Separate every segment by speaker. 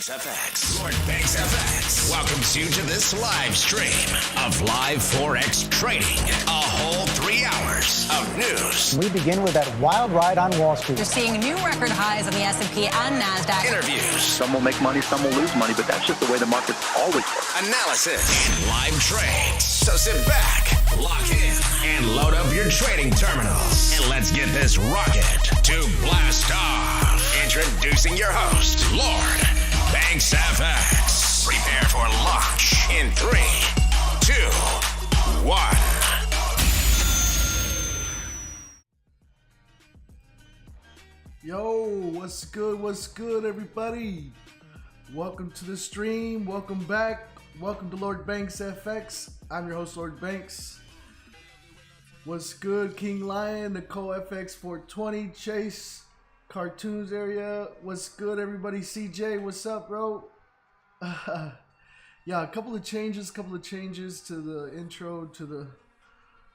Speaker 1: Banks FX. Lord Banks FX welcomes you to this live stream of live Forex trading. A whole 3 hours of news.
Speaker 2: We begin with that wild ride on Wall Street.
Speaker 3: You're seeing new record highs on the S&P and NASDAQ.
Speaker 1: Interviews.
Speaker 4: Some will make money, some will lose money, but that's just the way the markets always work.
Speaker 1: Analysis and live trades. So sit back, lock in, and load up your trading terminals. And let's get this rocket to blast off. Introducing your host, Lord Banks FX. Prepare for launch in 3, 2, 1.
Speaker 5: Yo, what's good, everybody? Welcome to the stream. Welcome back. Welcome to Lord Banks FX. I'm your host, Lord Banks. What's good, King Lion, Nicole FX 420, Chase, Cartoons area. What's good, everybody? CJ, what's up, bro? Yeah, a couple of changes to the intro, to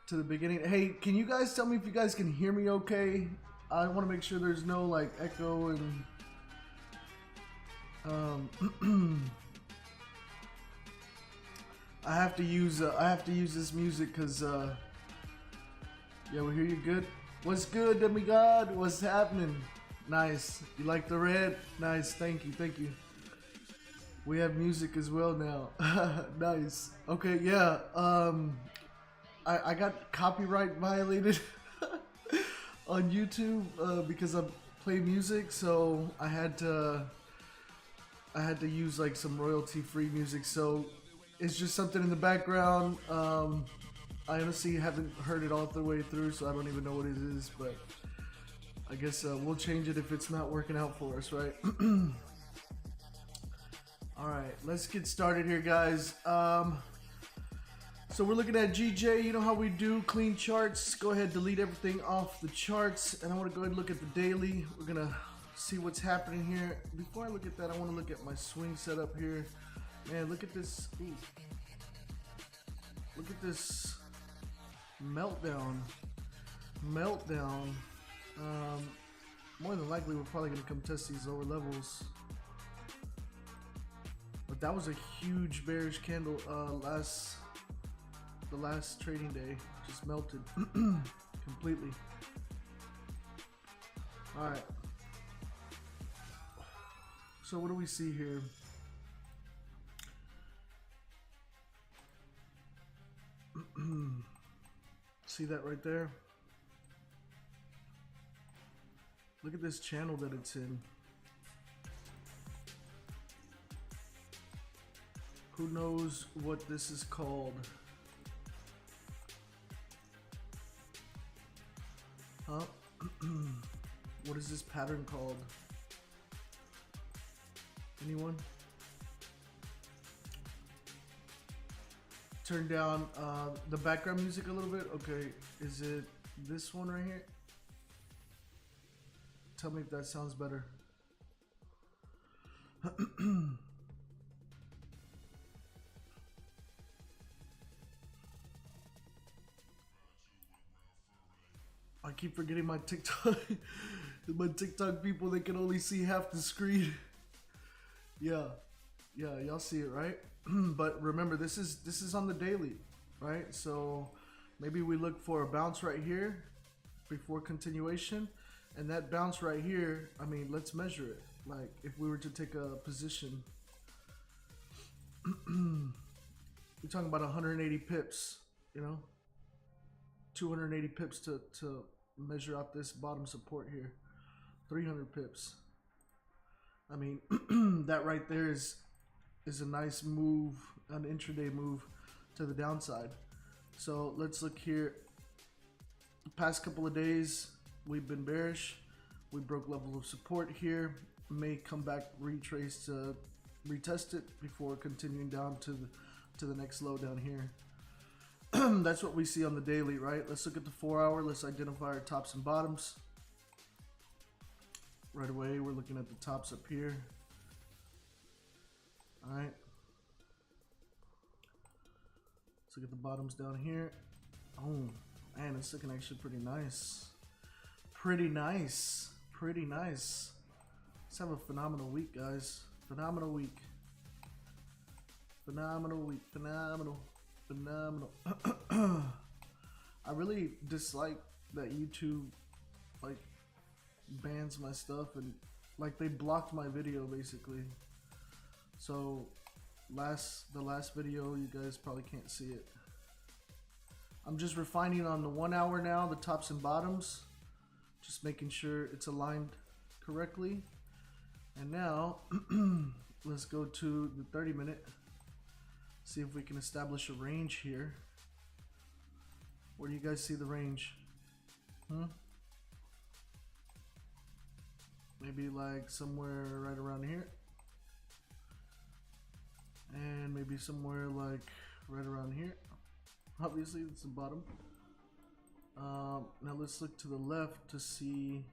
Speaker 5: the beginning. Hey, can you guys tell me if you guys can hear me okay? I want to make sure there's no like echo and I have to use this music because yeah, we hear you good. What's good, demigod? What's happening? Nice. You like the red? Nice. Thank you. We have music as well now. Nice. Okay, yeah. I got copyright violated on YouTube because I play music, so I had to use like some royalty-free music. So it's just something in the background. I honestly haven't heard it all the way through, so I don't even know what it is, but I guess we'll change it if it's not working out for us, right? Alright, let's get started here, guys. So we're looking at GJ. You know how we do, clean charts. Go ahead, delete everything off the charts, and I want to go ahead and look at the daily. We're going to see what's happening here. Before I look at that, I want to look at my swing setup here. Man, look at this. Ooh. Look at this meltdown. More than likely we're probably going to come test these lower levels, but that was a huge bearish candle. The last trading day just melted completely. All right, so what do we see here? See that right there? Look at this channel that it's in. Who knows what this is called? Huh? What is this pattern called? Anyone? Turn down the background music a little bit. Okay, is it this one right here? Tell me if that sounds better. I keep forgetting my TikTok. My TikTok people, they can only see half the screen. Yeah, y'all see it, right? But remember, this is on the daily, right? So maybe we look for a bounce right here before continuation, and that bounce right here, I mean, let's measure it. Like if we were to take a position, we're talking about 180 pips, you know, 280 pips to measure out this bottom support here, 300 pips. I mean, that right there is a nice move, an intraday move to the downside. So let's look here. The past couple of days we've been bearish. We broke level of support here, may come back, retrace to retest it before continuing down to the next low down here. That's what we see on the daily, right? Let's look at the 4 hour. Let's identify our tops and bottoms. Right away, we're looking at the tops up here. All right. Let's look at the bottoms down here. Oh, man, it's looking actually pretty nice. Pretty nice. Let's have a phenomenal week, guys. Phenomenal week. Phenomenal week. Phenomenal. Phenomenal. I really dislike that YouTube like bans my stuff and like they blocked my video basically. So the last video, you guys probably can't see it. I'm just refining on the 1 hour now, the tops and bottoms, just making sure it's aligned correctly. And now let's go to the 30-minute, see if we can establish a range here. Where do you guys see the range? Maybe like somewhere right around here, and maybe somewhere like right around here. Obviously it's the bottom. Now let's look to the left to see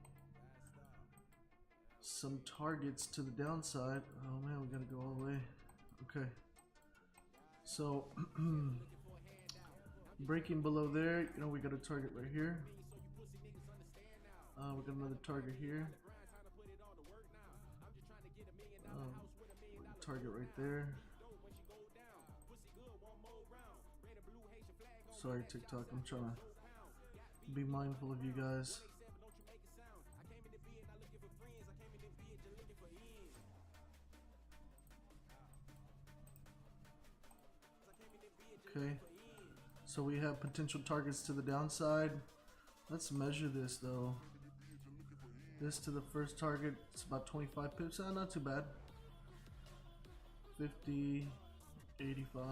Speaker 5: some targets to the downside. Oh man, we gotta go all the way. Okay, so breaking below there, you know, we got a target right here. We got another target here. Target right there. Sorry, TikTok, I'm trying to be mindful of you guys. Okay, so we have potential targets to the downside. Let's measure this though. This to the first target, it's about 25 pips. Not too bad. 50, 85,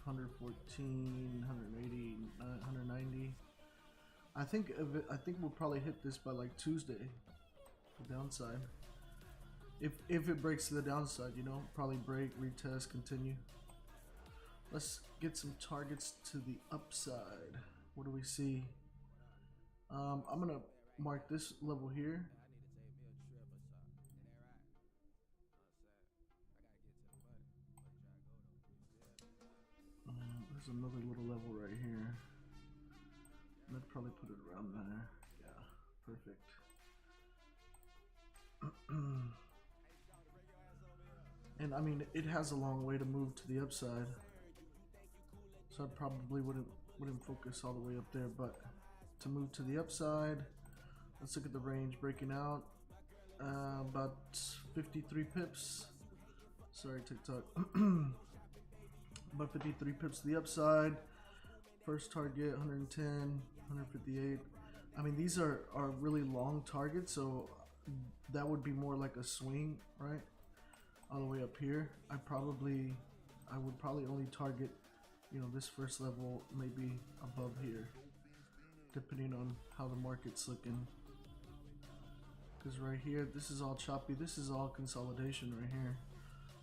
Speaker 5: 114, 180, 190. I think we'll probably hit this by like Tuesday. The downside. If it breaks to the downside, you know, probably break, retest, continue. Let's get some targets to the upside. What do we see? I'm gonna mark this level here. There's another little level right here. I'd probably put it around there. Yeah, perfect. And I mean, it has a long way to move to the upside, so I probably wouldn't focus all the way up there. But to move to the upside, let's look at the range breaking out. About 53 pips. Sorry, TikTok. About 53 pips to the upside. First target 110, 158. I mean, these are really long targets, so that would be more like a swing, right? All the way up here. I would probably only target, you know, this first level, maybe above here, depending on how the market's looking. Because right here, this is all choppy. This is all consolidation right here.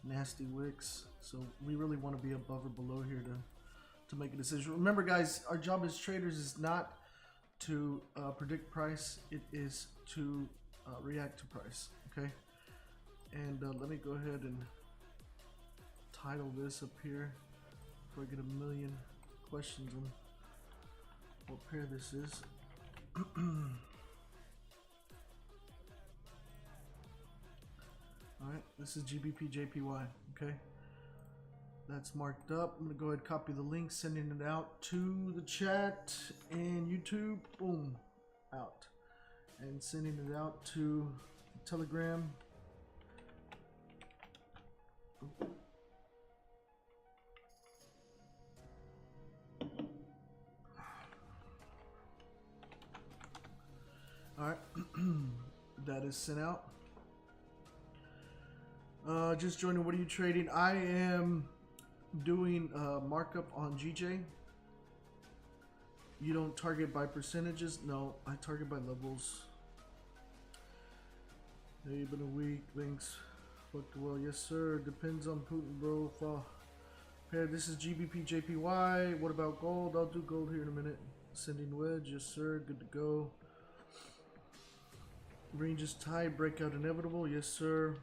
Speaker 5: Nasty wicks. So we really want to be above or below here to make a decision. Remember, guys, our job as traders is not to predict price. It is to react to price. Okay. And let me go ahead and title this up here before I get a million questions on what pair this is. Alright, this is GBP JPY, okay? That's marked up. I'm gonna go ahead and copy the link, sending it out to the chat and YouTube. Boom, out. And sending it out to Telegram. Alright, that is sent out. Just joining. What are you trading? I am doing markup on GJ. You don't target by percentages? No, I target by levels. Hey, been a week. Thanks. Fucked well. Yes, sir. Depends on Putin, bro. Pair. This is GBP JPY. What about gold? I'll do gold here in a minute. Sending wedge. Yes, sir. Good to go. Range is tight. Breakout inevitable. Yes, sir.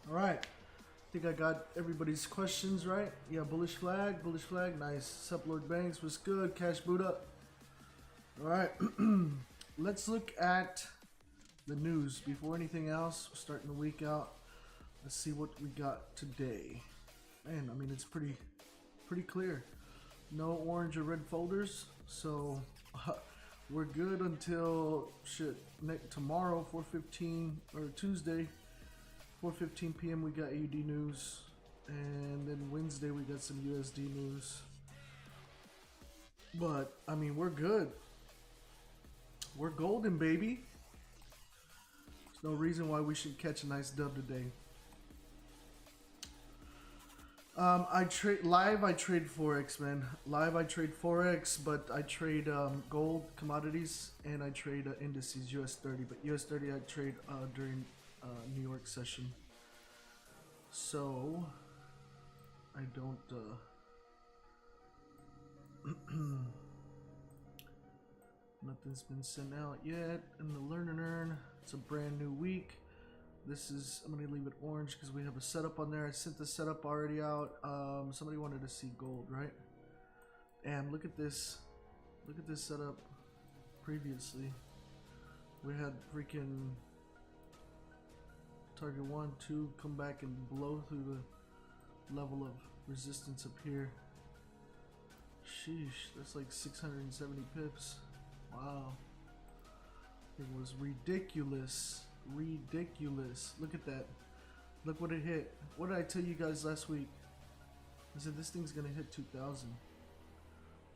Speaker 5: Alright, I think I got everybody's questions right. Yeah, bullish flag, nice. Sup, Lord Banks, what's good? Cash boot up. Alright, let's look at the news. Before anything else, we're starting the week out. Let's see what we got today. Man, I mean, it's pretty clear. No orange or red folders, so we're good until tomorrow, 4:15, or Tuesday, 4:15 p.m. we got AUD news, and then Wednesday we got some USD news. But I mean, we're good. We're golden, baby. There's no reason why we should catch a nice dub today. I trade Forex, man. Live, I trade Forex, but I trade gold, commodities, and I trade indices, US 30. But US 30 I trade during New York session. So I don't. Nothing's been sent out yet in the Learn and Earn. It's a brand new week. This is, I'm going to leave it orange because we have a setup on there. I sent the setup already out. Somebody wanted to see gold, right? And look at this. Look at this setup previously. We had freaking target 1, 2 come back and blow through the level of resistance up here. Sheesh, that's like 670 pips. Wow. It was ridiculous. Ridiculous. Look at that. Look what it hit. What did I tell you guys last week? I said this thing's gonna hit 2,000.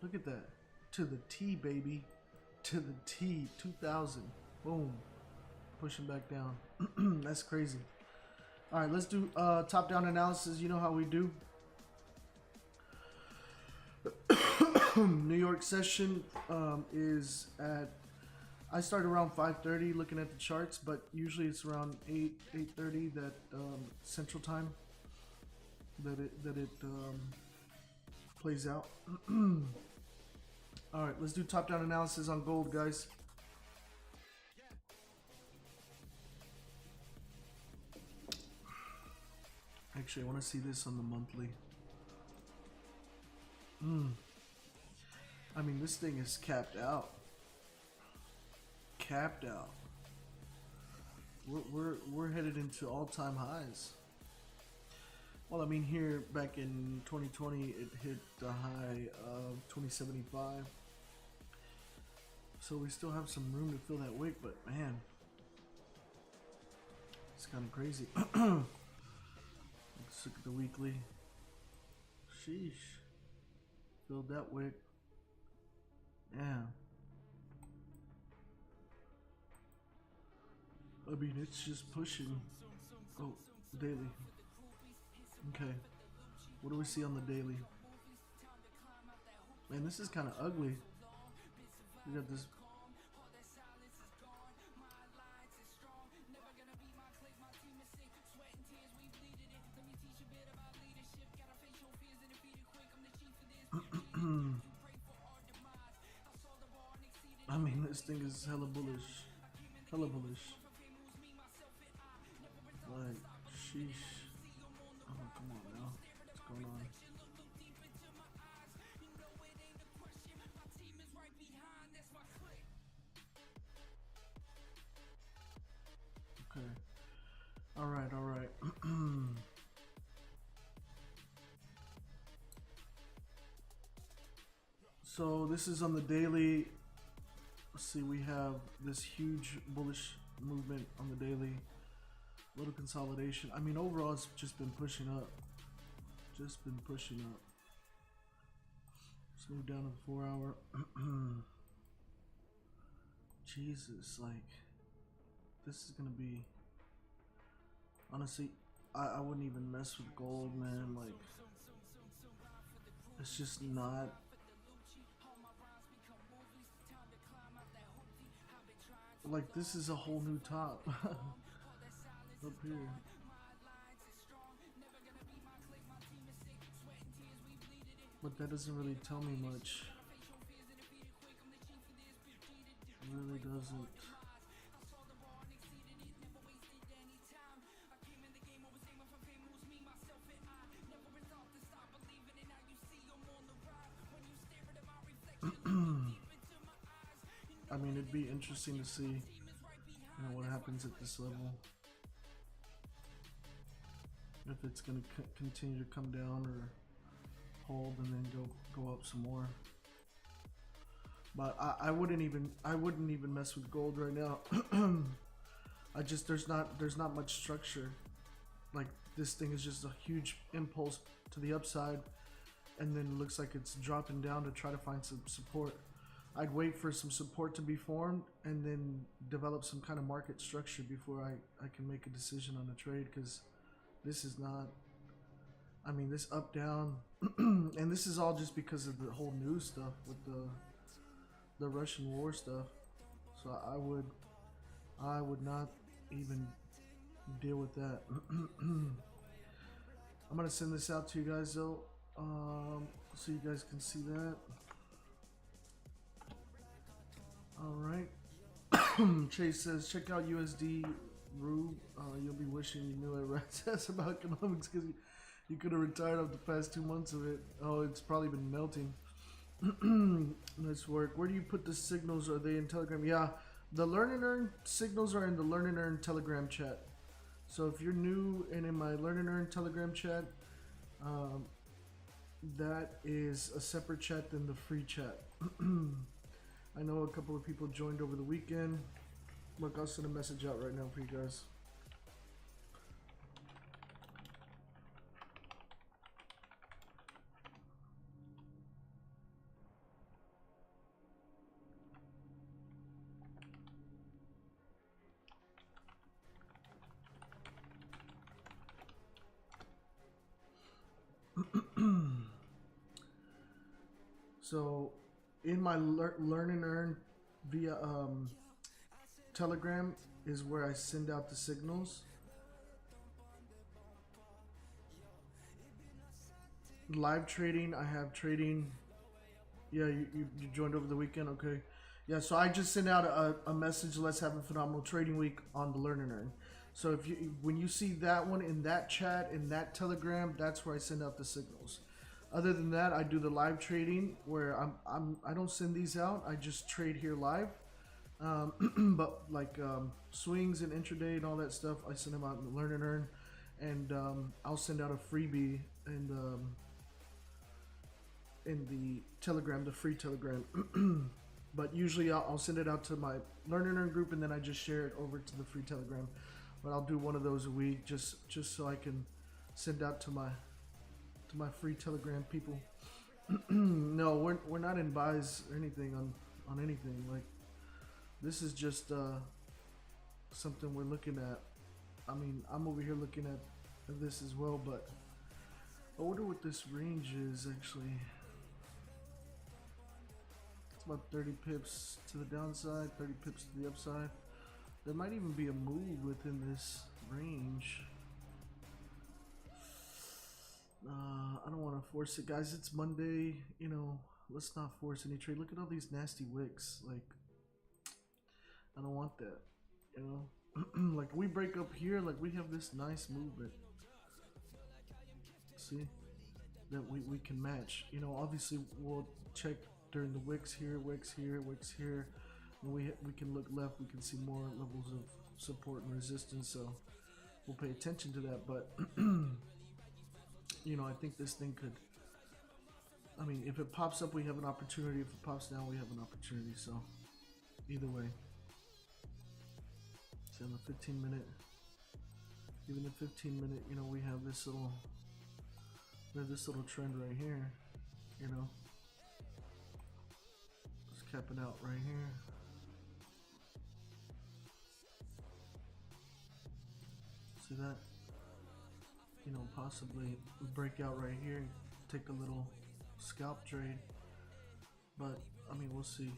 Speaker 5: Look at that. To the T, baby. To the T. 2,000. Boom. Pushing back down. That's crazy. Alright, let's do top-down analysis. You know how we do. New York session is at, I start around 5:30 looking at the charts, but usually it's around 8:30 that Central Time that it plays out. All right, let's do top-down analysis on gold, guys. Actually, I want to see this on the monthly. I mean, this thing is capped out. Capped out. We're headed into all-time highs. Well, I mean, here back in 2020, it hit the high of 2075. So we still have some room to fill that wick, but man, it's kind of crazy. Let's look at the weekly. Sheesh. Filled that wick. Yeah. I mean, it's just pushing. Oh, daily. Okay. What do we see on the daily? Man, this is kind of ugly. We got this. I mean, this thing is hella bullish. Hella bullish. Like, sheesh. Oh, come on now. What's going on? Okay. Alright, alright. So this is on the daily. Let's see, we have this huge bullish movement on the daily. Little consolidation. I mean, overall it's just been pushing up. Just been pushing up. Let's move down to the 4 hour. Jesus, like, this is gonna be, honestly, I wouldn't even mess with gold, man. Like, it's just not. Like, this is a whole new top. Up here. But that doesn't really tell me much. It really doesn't. I mean, it'd be interesting to see, you know, what happens happens at this level. If it's going to continue to come down or hold and then go up some more. But I wouldn't even mess with gold right now. There's not much structure. Like, this thing is just a huge impulse to the upside, and then it looks like it's dropping down to try to find some support. I'd wait for some support to be formed and then develop some kind of market structure before I can make a decision on a trade, because this is not, I mean, this up down and this is all just because of the whole news stuff with the Russian war stuff. So I would not even deal with that. I'm gonna send this out to you guys though, so you guys can see that. All right. Chase says, check out USD Rube. You'll be wishing you knew what Rat says about economics, because you could have retired off the past 2 months of it. Oh, it's probably been melting. Nice work. Where do you put the signals? Are they in Telegram? Yeah, the Learn and Earn signals are in the Learn and Earn Telegram chat. So if you're new and in my Learn and Earn Telegram chat, that is a separate chat than the free chat. I know a couple of people joined over the weekend. Look, I'll send a message out right now for you guys. So in my Learn and Earn via Telegram is where I send out the signals. Live trading, I have trading. Yeah, you joined over the weekend, okay. Yeah, so I just sent out a message, let's have a phenomenal trading week on the Learn and Earn. So if when you see that one in that chat, in that Telegram, that's where I send out the signals. Other than that, I do the live trading where I don't send these out. I just trade here live. But like swings and intraday and all that stuff, I send them out in the Learn and Earn, and I'll send out a freebie in the Telegram, the free Telegram. But usually I'll send it out to my Learn and Earn group, and then I just share it over to the free Telegram. But I'll do one of those a week just so I can send out to my free Telegram people. No, we're not in buys or anything on anything. Like, this is just something we're looking at. I mean, I'm over here looking at this as well, but I wonder what this range is actually. It's about 30 pips to the downside, 30 pips to the upside. There might even be a move within this range. I don't want to force it, guys. It's Monday, you know. Let's not force any trade. Look at all these nasty wicks. Like, I don't want that, you know. Like, we break up here, like we have this nice movement. See that we can match. You know, obviously we'll check during the wicks here, wicks here, wicks here. And we can look left. We can see more levels of support and resistance. So we'll pay attention to that, but. You know, I think this thing could, I mean, if it pops up, we have an opportunity. If it pops down, we have an opportunity. So, either way. So, in the 15 minute, even the 15 minute, you know, we have this little trend right here, you know. Let's cap it out right here. See that? You know, possibly break out right here and take a little scalp trade, but I mean, we'll see.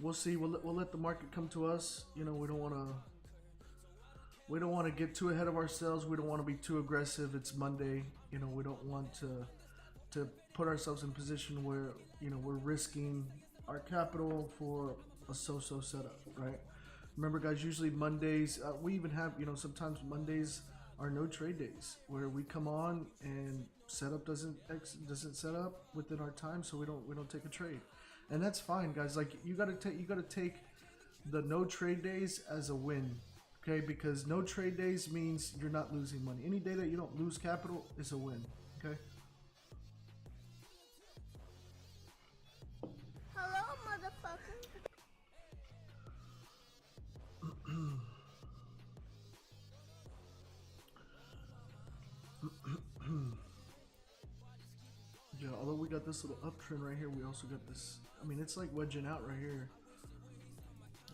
Speaker 5: We'll see. We'll let the market come to us. You know, we don't want to get too ahead of ourselves. We don't want to be too aggressive. It's Monday. You know, we don't want to put ourselves in a position where, you know, we're risking our capital for a so-so setup, right? Remember, guys, usually Mondays, we even have, you know, sometimes Mondays are no trade days where we come on and setup doesn't set up within our time, so we don't take a trade. and that's fine, guys. Like you gotta take the no trade days as a win, okay? Because no trade days means you're not losing money. Any day that you don't lose capital is a win, okay?
Speaker 6: Hello, motherfucker. Yeah, although we got this little uptrend right here, we also got this. I mean, it's like wedging out right here.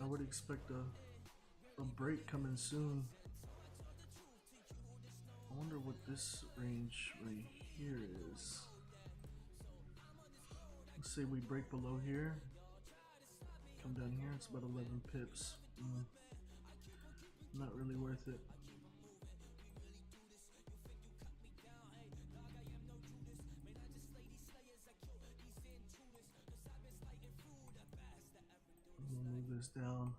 Speaker 6: I would expect a break coming soon. I wonder what this range right here is. Let's say we break below here. Come down here, it's about 11 pips. Not really worth it. Move this down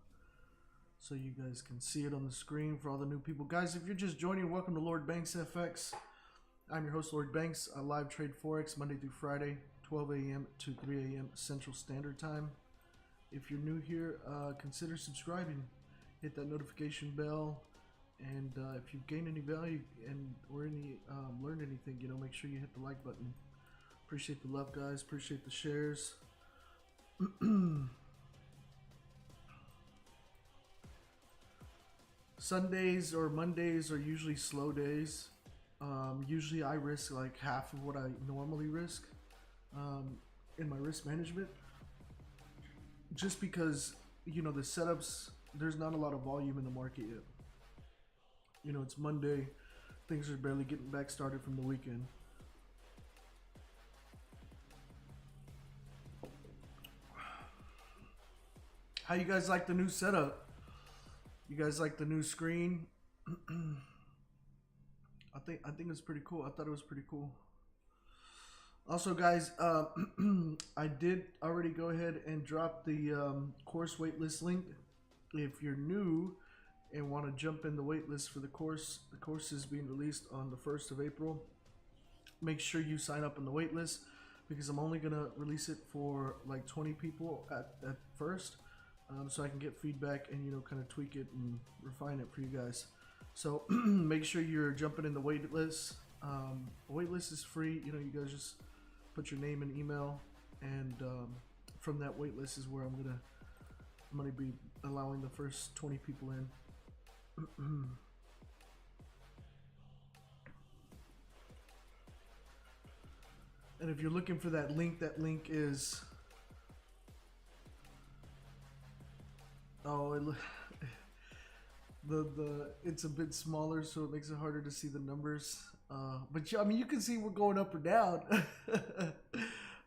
Speaker 6: so you guys can see it on the screen for all the new people. Guys, if you're just joining, welcome to Lord Banks FX. I'm your host, Lord Banks. I live trade Forex Monday through Friday, 12 a.m. to 3 a.m. Central Standard Time. If you're new here, consider subscribing. Hit that notification bell. And if you've gained any value or learned anything, make sure you hit the like button. Appreciate the love, guys. Appreciate the shares. Sundays or Mondays are usually slow days. Usually I risk like half of what I normally risk in my risk management. Just because, the setups, there's not a lot of volume in the market yet. It's Monday. Things are barely getting back started from the weekend. How you guys like the new setup? You guys like the new screen? I think it's pretty cool. I thought it was pretty cool. Also, guys, I did already go ahead and drop the course waitlist link. If you're new and want to jump in the waitlist for the course is being released on the 1st of April. Make sure you sign up on the waitlist because I'm only gonna release it for like 20 people at first. So I can get feedback and kind of tweak it and refine it for you guys. So make sure you're jumping in the wait list. Wait list is free. You guys just put your name and email, and from that wait list is where I'm gonna be allowing the first 20 people in. And if you're looking for that link is it's a bit smaller, so it makes it harder to see the numbers. But yeah, I mean, you can see we're going up or down.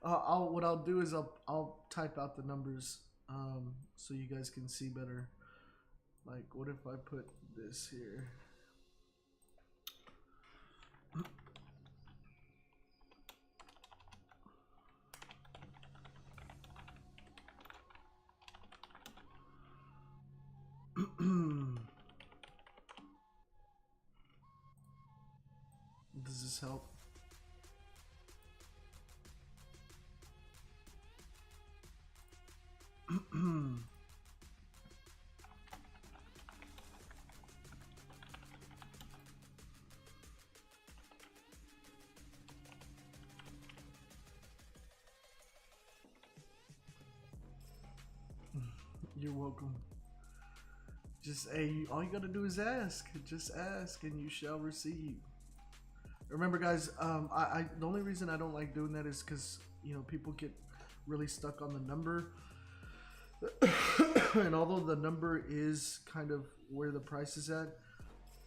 Speaker 6: What I'll do is I'll type out the numbers so you guys can see better. Like, what if I put this here? Does this help? You're welcome. All you gotta do is ask. Just ask and you shall receive. Remember, guys, the only reason I don't like doing that is because people get really stuck on the number. And although the number is kind of where the price is at,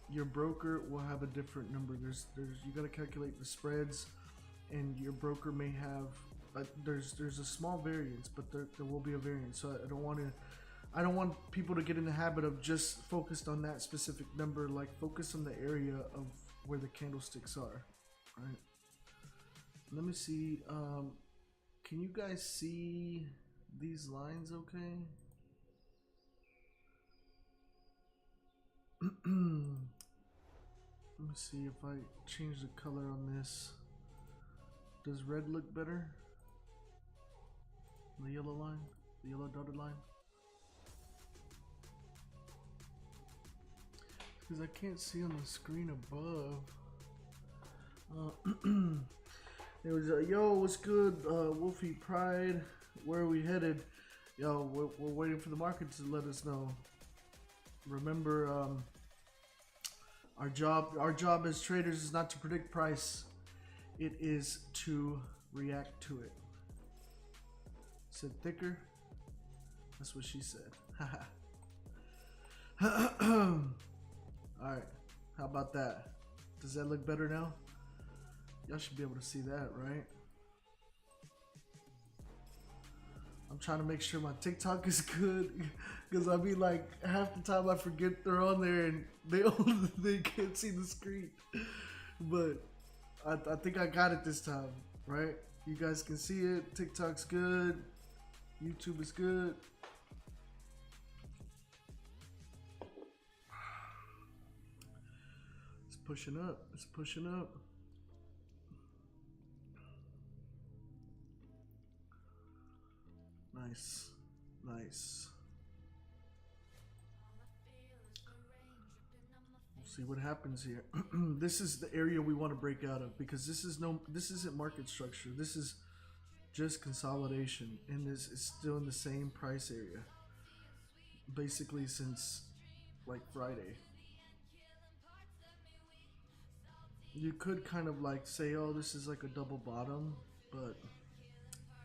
Speaker 6: your broker will have a different number. You got to calculate the spreads, and your broker may have there's a small variance, but there will be a variance. So I don't want people to get in the habit of just focused on that specific number. Like, focus on the area of where the candlesticks are. All right. Let me see. Can you guys see these lines okay? Let me see if I change the color on this. Does red look better? The yellow line, the yellow dotted line. Because I can't see on the screen above. It was yo, what's good, Wolfie Pride? Where are we headed? Yo, we're waiting for the market to let us know. Remember, our job as traders is not to predict price. It is to react to it. Said thicker. That's what she said. Alright, how about that? Does that look better now? Y'all should be able to see that, right? I'm trying to make sure my TikTok is good, because I mean, like, half the time I forget they're on there and they can't see the screen. But I think I got it this time, right? You guys can see it. TikTok's good. YouTube is good. It's pushing up. It's pushing up. Nice. Nice. We'll see what happens here. This is the area we want to break out of, because this isn't market structure. This is just consolidation, and this is still in the same price area basically since like Friday. You could kind of like say, oh, this is like a double bottom, but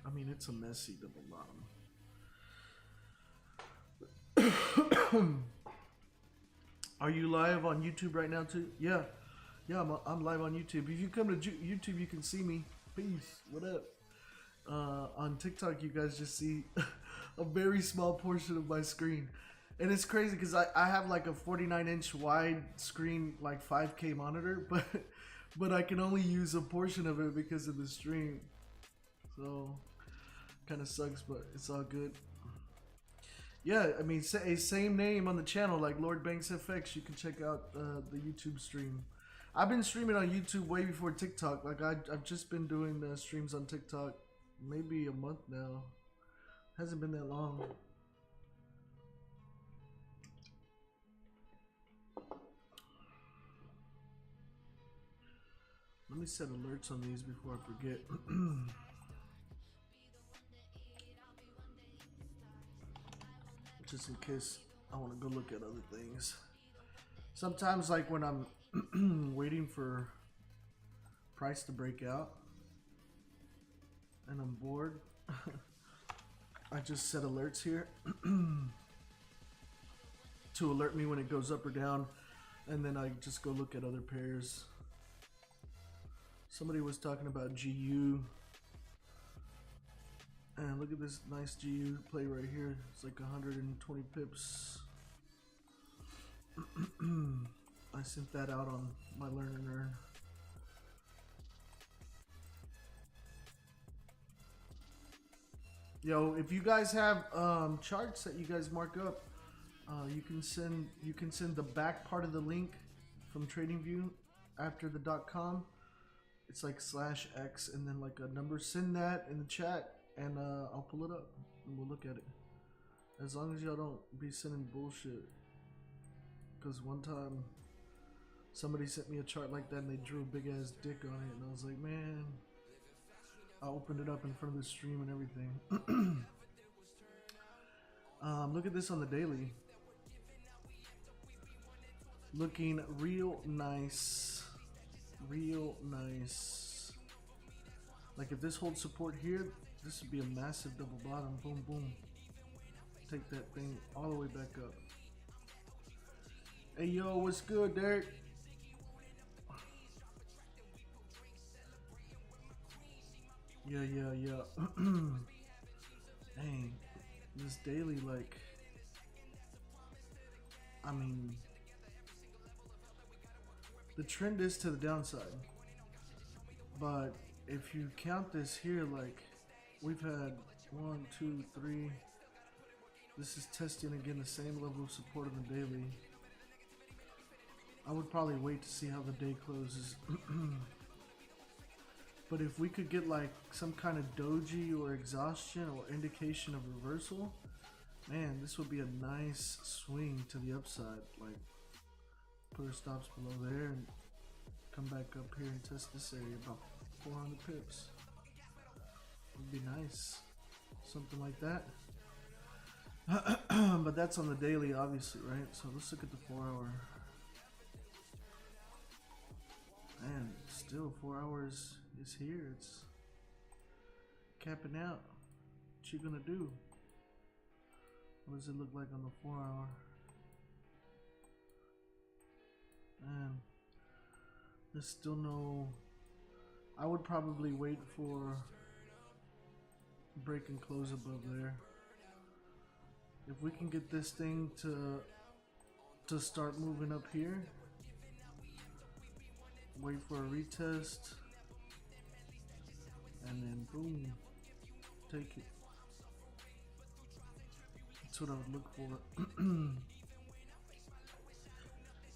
Speaker 6: I mean, it's a messy double bottom. Are you live on YouTube right now too? Yeah, I'm live on YouTube. If you come to YouTube, you can see me. Peace. What up? On TikTok, you guys just see a very small portion of my screen, and it's crazy because I have like a 49-inch wide screen, like 5K monitor, but I can only use a portion of it because of the stream. So kind of sucks, but it's all good. Yeah, I mean, same name on the channel, like Lord Banks FX. You can check out the YouTube stream. I've been streaming on YouTube way before TikTok. Like I've just been doing streams on TikTok maybe a month now. Hasn't been that long. Let me set alerts on these before I forget. Just in case I want to go look at other things. Sometimes, like when I'm waiting for price to break out and I'm bored, I just set alerts here to alert me when it goes up or down, and then I just go look at other pairs. Somebody was talking about GU. And look at this nice GU play right here. It's like 120 pips. I sent that out on my Learn and Earn. Yo, if you guys have charts that you guys mark up, you can send the back part of the link from TradingView after the .com. It's like /x and then like a number. Send that in the chat. And I'll pull it up and we'll look at it. As long as y'all don't be sending bullshit. Because one time somebody sent me a chart like that and they drew a big ass dick on it, and I was like, man. I opened it up in front of the stream and everything. Look at this on the daily. Looking real nice. Real nice. Like if this holds support here, this would be a massive double bottom. Boom, boom. Take that thing all the way back up. Hey, yo, what's good, Derek? Yeah. Dang. This daily, like... I mean... The trend is to the downside. But if you count this here, like... We've had 1, 2, 3. This is testing again the same level of support on the daily. I would probably wait to see how the day closes.
Speaker 5: But if we could get like some kind of doji or exhaustion or indication of reversal, man, this would be a nice swing to the upside. Like, put our stops below there and come back up here and test this area about 400 pips. Would be nice, something like that. But that's on the daily, obviously, right? So let's look at the 4 hour. Man, still 4 hours is here. It's capping out. What you gonna do? What does it look like on the 4 hour? Man, there's still no. I would probably wait for break and close above there. If we can get this thing to start moving up here, wait for a retest, and then boom, take it. That's what I would look for.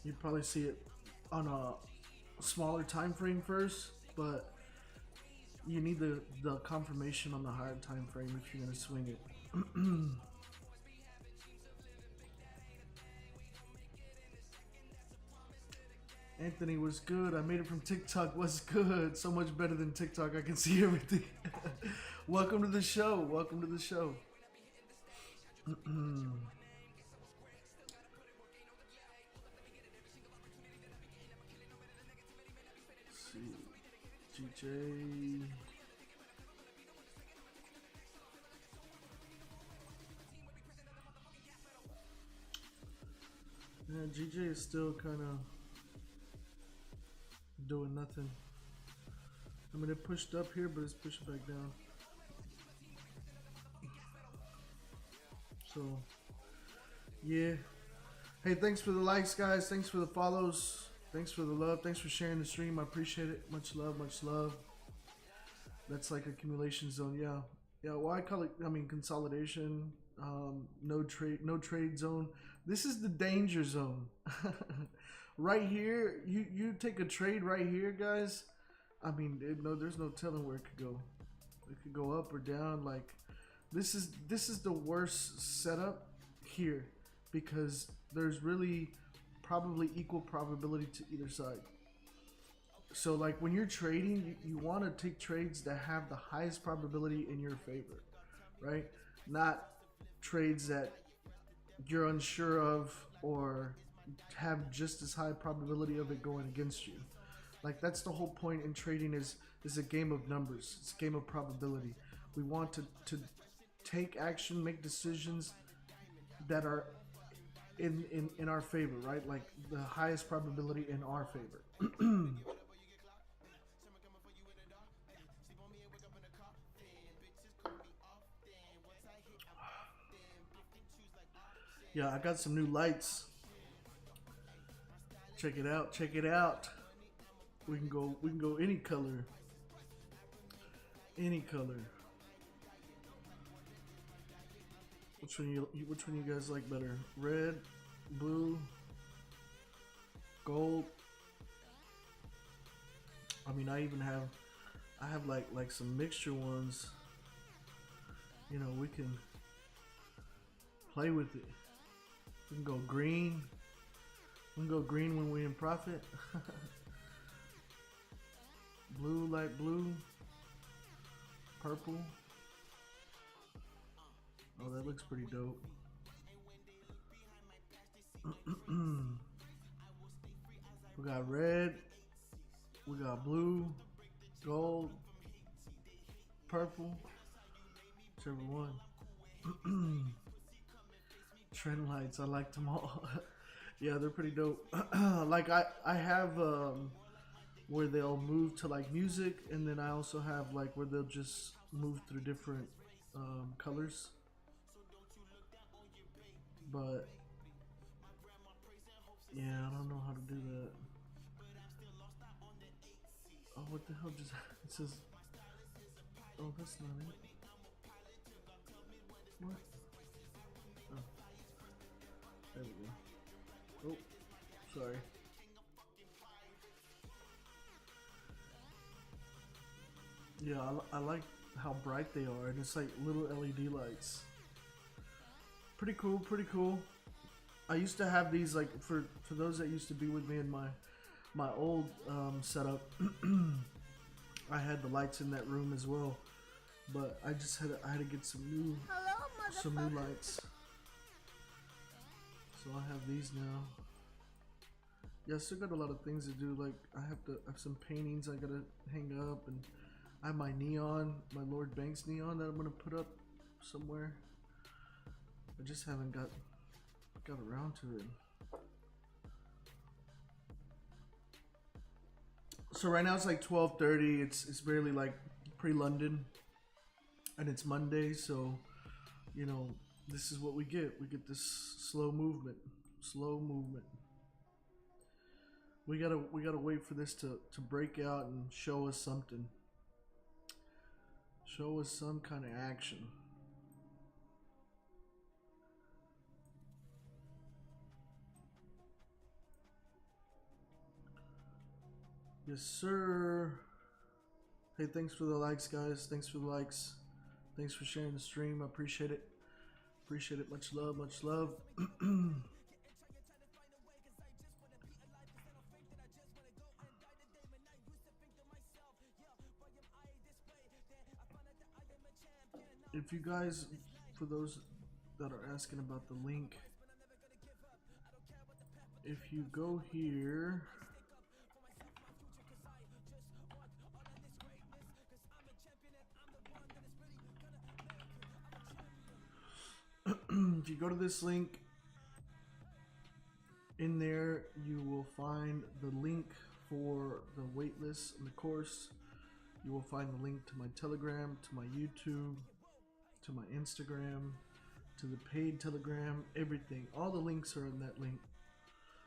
Speaker 5: You'd probably see it on a smaller time frame first, but you need the confirmation on the higher time frame if you're gonna swing it. Anthony, was good? I made it from TikTok. Was good? So much better than TikTok. I can see everything. Welcome to the show. Welcome to the show. Let's see. GJ. Yeah, GJ is still kind of doing nothing. I mean, it pushed up here, but it's pushed back down. So, yeah. Hey, thanks for the likes, guys. Thanks for the follows. Thanks for the love. Thanks for sharing the stream. I appreciate it. Much love, much love. That's like accumulation zone. Yeah. Yeah, well, I call it, I mean, consolidation. No trade zone. This is the danger zone. Right here, you take a trade right here, guys. I mean, there's no telling where it could go. It could go up or down. Like, this is the worst setup here because there's really probably equal probability to either side. So like when you're trading, you want to take trades that have the highest probability in your favor, right? Not trades that you're unsure of or have just as high probability of it going against you. Like, that's the whole point in trading is a game of numbers. It's a game of probability. We want to take action, make decisions that are in our favor, right? Like the highest probability in our favor. Yeah, I got some new lights. Check it out. Check it out. We can go any color. Any color. Which one you guys like better? Red, blue, gold. I mean, I have like some mixture ones. You know, we can play with it. We can go green. We can go green when we're in profit. Blue, light blue. Purple. Oh, that looks pretty dope. We got red. We got blue. Gold. Purple. Whichever one. Trend lights, I liked them all. Yeah, they're pretty dope. Like I have where they'll move to like music, and then I also have like where they'll just move through different colors. But yeah, I don't know how to do that. Oh, what the hell just it says? Oh, that's not it. What? Oh. There we go. Oh, sorry. Yeah, I like how bright they are, and it's like little LED lights. Pretty cool, pretty cool. I used to have these, like, for those that used to be with me in my old setup. I had the lights in that room as well, but I had to get some new lights. So I have these now. Yeah, I still got a lot of things to do. Like I have some paintings I gotta hang up, and I have my neon, my Lord Banks neon that I'm gonna put up somewhere. I just haven't got around to it. So right now it's like 12:30. It's barely like pre-London, and it's Monday. So you know, this is what we get. We get this slow movement. Slow movement. We gotta wait for this to break out and show us something. Show us some kind of action. Yes, sir. Hey, thanks for the likes, guys. Thanks for the likes. Thanks for sharing the stream. I appreciate it. Appreciate it. Much love, much love. If you guys, for those that are asking about the link, if you go here, if you go to this link, in there you will find the link for the waitlist and the course. You will find the link to my Telegram, to my YouTube, to my Instagram, to the paid Telegram, everything. All the links are in that link.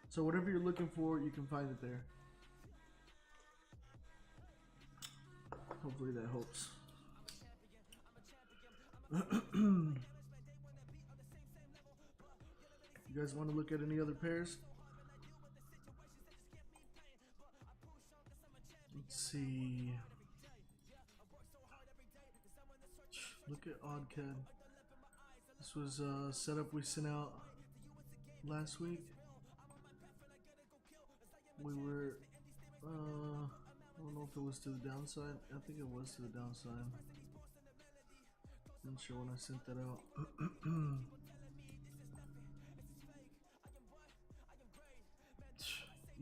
Speaker 5: So whatever you're looking for, you can find it there. Hopefully that helps. You guys want to look at any other pairs? Let's see. Look at Oddcad. This was a setup we sent out last week. We were, I don't know if it was to the downside. I think it was to the downside. Not sure when I sent that out.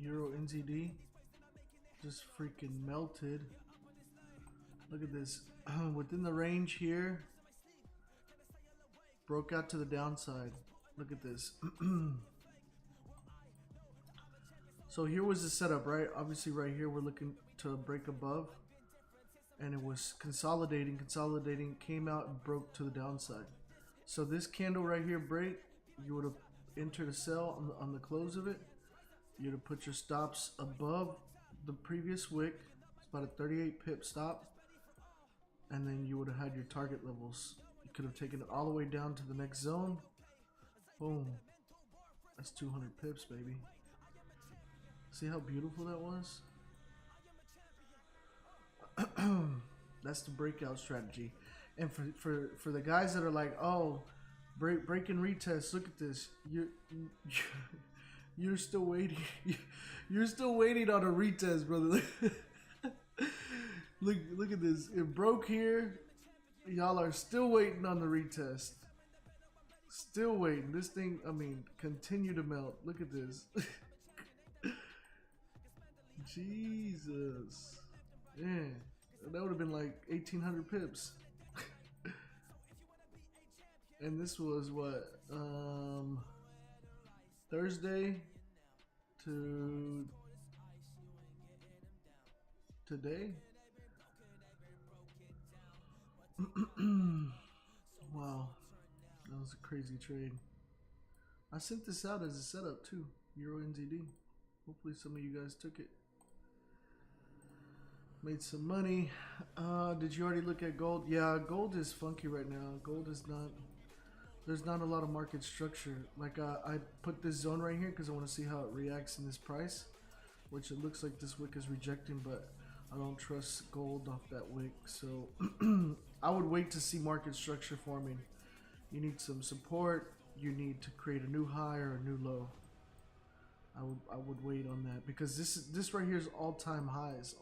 Speaker 5: Euro NZD just freaking melted. Look at this. Within the range here, broke out to the downside. Look at this. So here was the setup, right? Obviously right here we're looking to break above, and it was consolidating, came out and broke to the downside. So this candle right here break, you would have entered a sell on the close of it. You would have put your stops above the previous wick. It's about a 38 pip stop, and then you would have had your target levels. You could have taken it all the way down to the next zone. Boom. That's 200 pips, baby. See how beautiful that was? That's the breakout strategy. And for the guys that are like, oh, break and retest, look at this. You're still waiting. You're still waiting on a retest, brother. Look at this. It broke here. Y'all are still waiting on the retest. Still waiting. This thing, I mean, continue to melt. Look at this. Jesus. Man, that would have been like 1,800 pips. And this was what? Thursday to today? Wow. That was a crazy trade. I sent this out as a setup too. Euro NZD. Hopefully some of you guys took it. Made some money. Did you already look at gold? Yeah, gold is funky right now. Gold is not, there's not a lot of market structure. Like I put this zone right here because I want to see how it reacts in this price, which it looks like this wick is rejecting, but I don't trust gold off that wick, so I would wait to see market structure forming. You need some support. You need to create a new high or a new low. I would wait on that because this right here is all-time highs,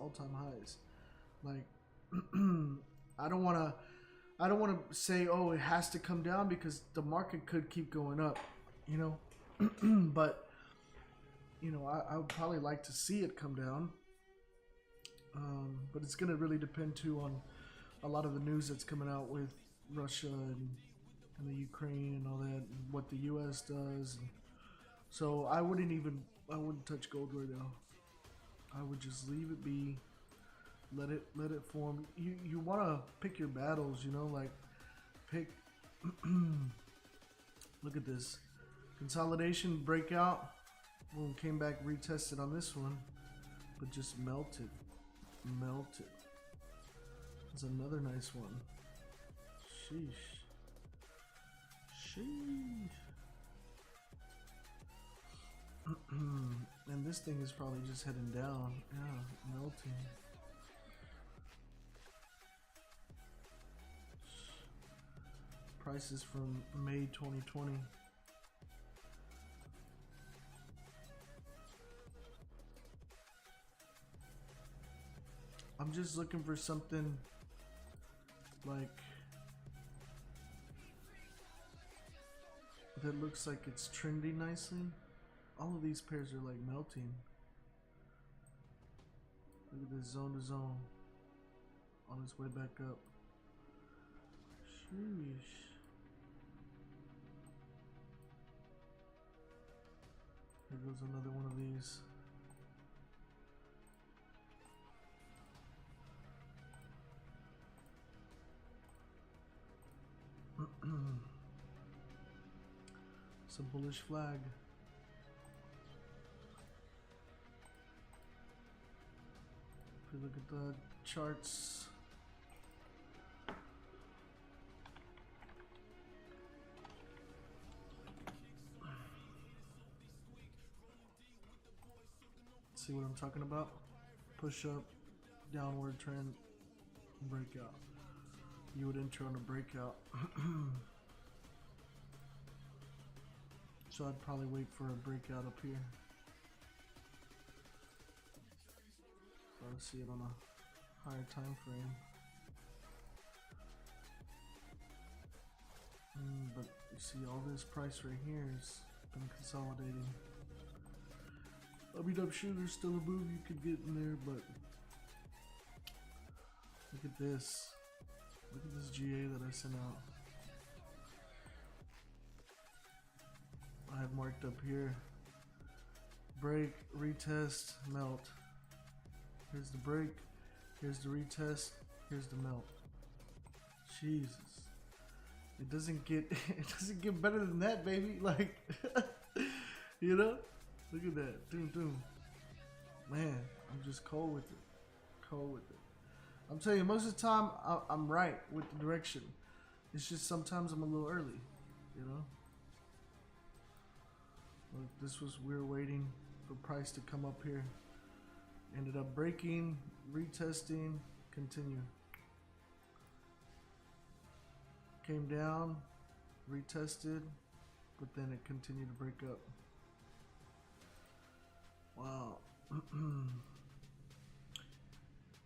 Speaker 5: Like I don't want to say, oh, it has to come down because the market could keep going up, you know. But you know, I would probably like to see it come down. But it's gonna really depend too on a lot of the news that's coming out with Russia and the Ukraine and all that, and what the U.S. does. And so I wouldn't touch gold right now. I would just leave it be, let it form. You want to pick your battles, you know, like pick. Look at this consolidation breakout. Boom, came back, retested on this one, but just melted. There's another nice one. Sheesh. And this thing is probably just heading down. Yeah, melting. Prices from May 2020. I'm just looking for something like that looks like it's trending nicely. All of these pairs are like melting. Look at this zone to zone on its way back up. Sheesh. Here goes another one of these. It's a bullish flag. If you look at the charts, see what I'm talking about? Push up, downward trend, breakout. You would enter on a breakout. So I'd probably wait for a breakout up here. Try to see it on a higher time frame. But you see all this price right here has been consolidating. I mean, I'm sure there's still a move you could get in there, but look at this. Look at this GA that I sent out. I have marked up here. Break, retest, melt. Here's the break. Here's the retest. Here's the melt. Jesus. It doesn't get better than that, baby. Like, you know? Look at that. Doom, doom. Man, I'm just cold with it. I'm telling you, most of the time, I'm right with the direction. It's just sometimes I'm a little early, you know? Look, we were waiting for price to come up here. Ended up breaking, retesting, continue. Came down, retested, but then it continued to break up. Wow.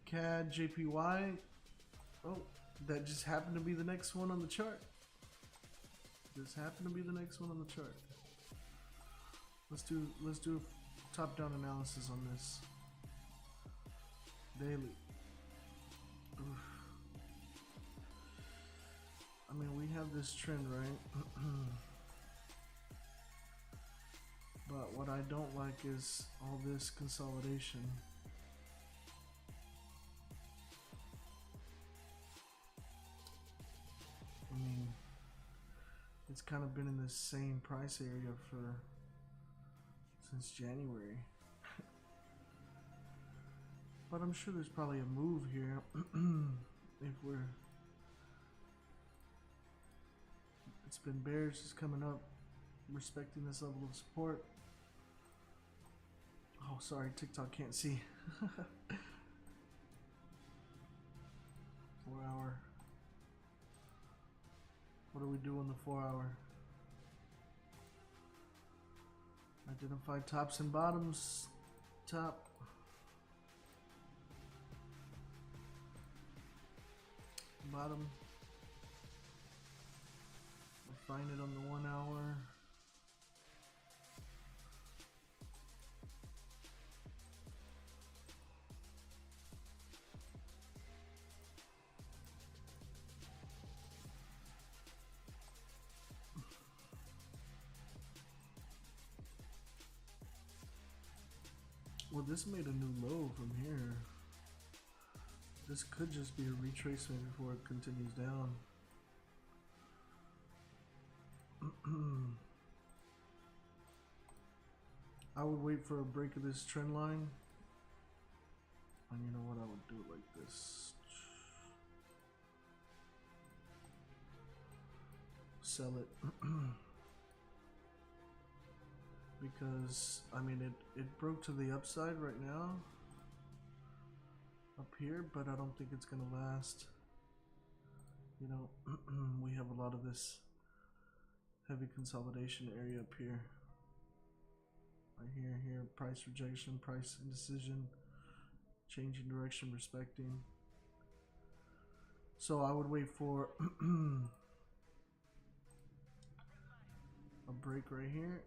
Speaker 5: CAD JPY. Oh, that just happened to be the next one on the chart. Let's do a top-down analysis on this. Daily. Oof. I mean, we have this trend, right? But what I don't like is all this consolidation. I mean, it's kind of been in the same price area since January. But I'm sure there's probably a move here. It's been bearish, it's coming up, respecting this level of support. Oh, sorry, TikTok can't see. What do we do on the 4 hour? Identify tops and bottoms. Top. Bottom. We'll find it on the 1 hour. Well, this made a new low from here. This could just be a retracement before it continues down. I would wait for a break of this trend line. And you know what? I would do it like this. Sell it. Because, I mean, it broke to the upside right now. Up here, but I don't think it's gonna last. You know, we have a lot of this heavy consolidation area up here. Right here, price rejection, price indecision, changing direction, respecting. So I would wait for a break right here,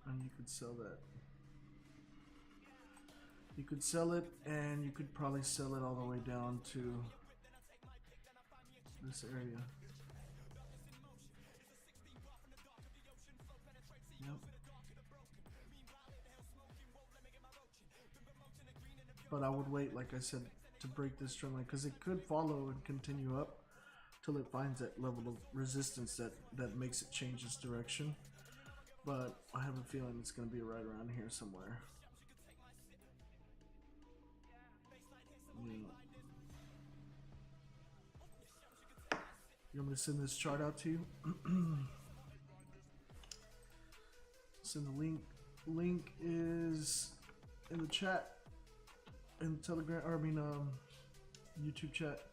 Speaker 5: and you could sell that. You could sell it, and you could probably sell it all the way down to this area. Yep. But I would wait, like I said, to break this trend line, because it could follow and continue up till it finds that level of resistance that makes it change its direction. But I have a feeling it's going to be right around here somewhere. You want me to send this chart out to you? Send the link. Link is in the chat, in the Telegram, or I mean, YouTube chat.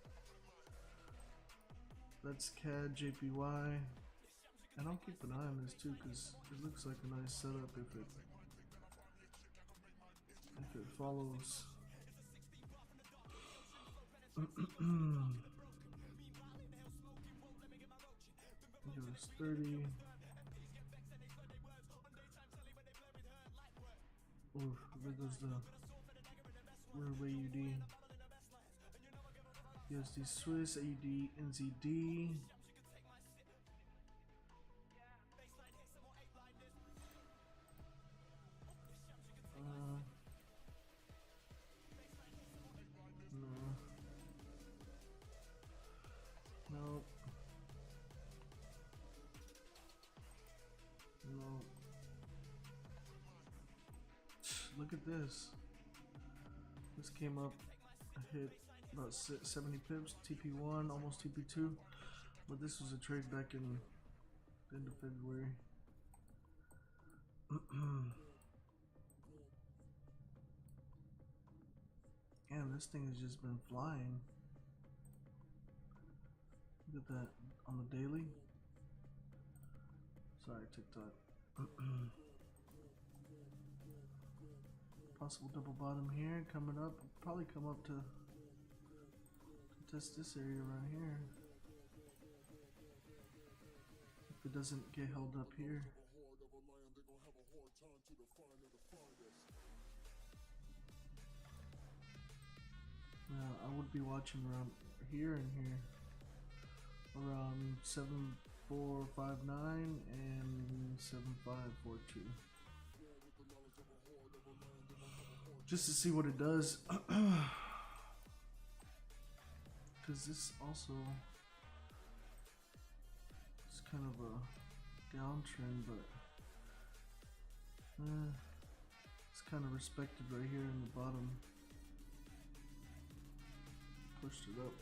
Speaker 5: That's CAD JPY, and I'll keep an eye on this too, because it looks like a nice setup if it follows. Goes 30. Oof, there goes the Uruguay UD. USD Swiss, AUD, NZD. No. Look at this. This came up, hit about 70 pips, TP1, almost TP2. But this was a trade back in the end of February. Man, this thing has just been flying. Look at that on the daily. Sorry, TikTok. Possible double bottom here coming up. Probably come up to test this area right here. If it doesn't get held up here. Now I would be watching around here and here. Around 7459 and 7542. Just to see what it does. Because this also is kind of a downtrend, but it's kind of respected right here in the bottom. Pushed it up.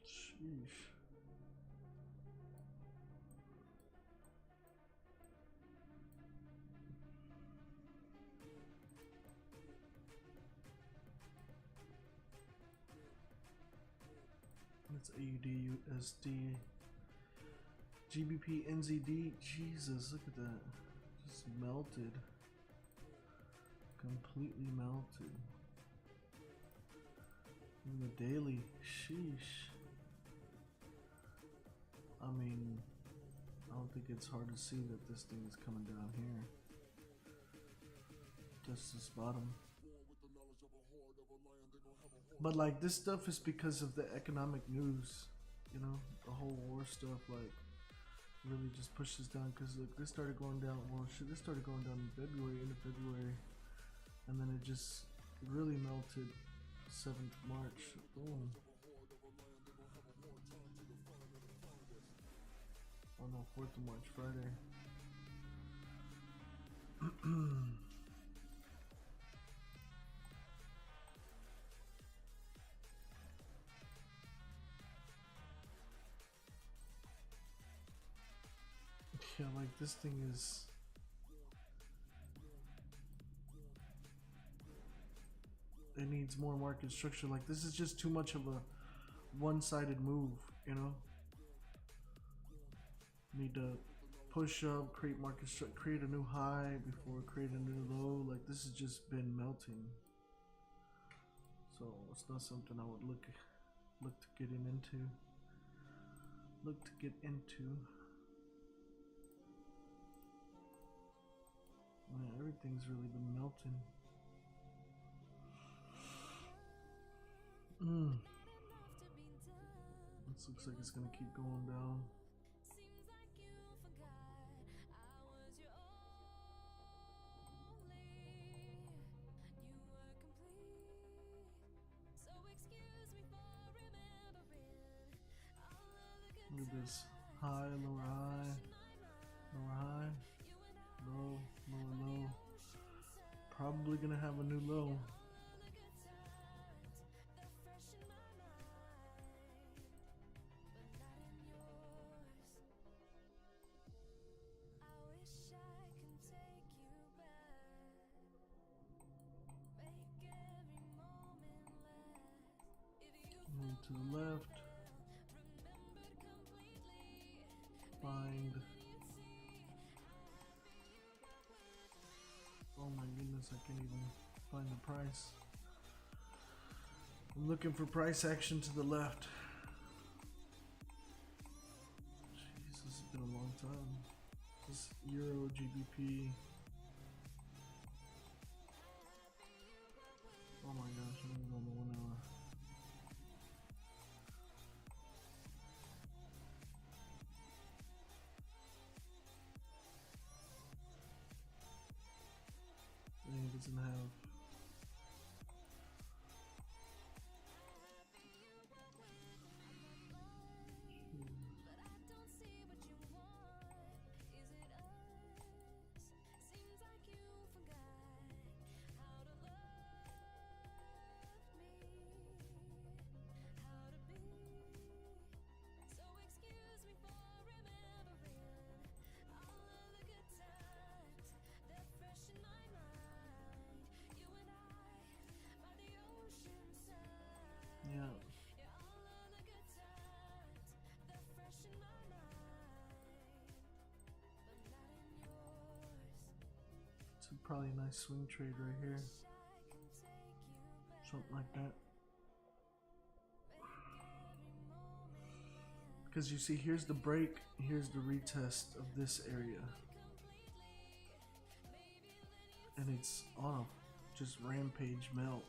Speaker 5: Sheesh. That's AUD, USD, GBP, NZD. Jesus, look at that. Just melted. Completely melted. In the daily, sheesh. I mean, I don't think it's hard to see that this thing is coming down here. Just this bottom. But like this stuff is because of the economic news, you know, the whole war stuff like really just pushes down. Because look, this started going down. Well, shit, this started going down in February, end of February, and then it just really melted 7th March. Boom. Oh no, 4th of March, Friday. Yeah, like this thing is. It needs more market structure. Like this is just too much of a one-sided move, you know. Need to push up, create market structure, create a new high before creating a new low. Like this has just been melting. So it's not something I would look to getting into. Look to get into. Man, everything's really been melting. This looks like it's gonna keep going down. Look at this. High, lower high, lower high, low, lower low. Probably gonna have a new low. Move to the left. Find. Oh my goodness, I can't even find the price. I'm looking for price action to the left. Jeez, this has been a long time. This Euro, GBP. Oh my gosh, I'm gonna go on the 1 hour. It doesn't have. Yeah. It's probably a nice swing trade right here. Something like that. Because you see, here's the break, here's the retest of this area. And it's on a just rampage melt.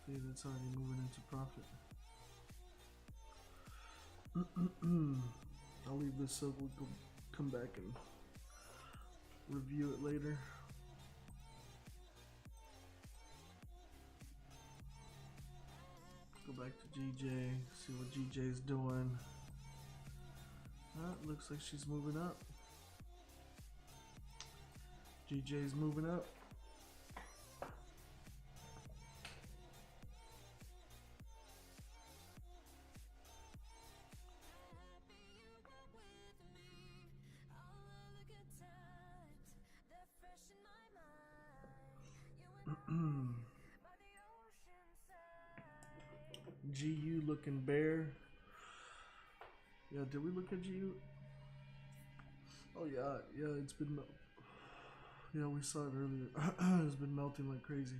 Speaker 5: See, that's already moving into profit. I'll leave this up, we'll come back and review it later. Go back to GJ, see what GJ's doing. Looks like she's moving up. GJ's moving up. GU looking bear. Yeah, did we look at GU? Oh yeah, it's been. Yeah, we saw it earlier. It's been melting like crazy.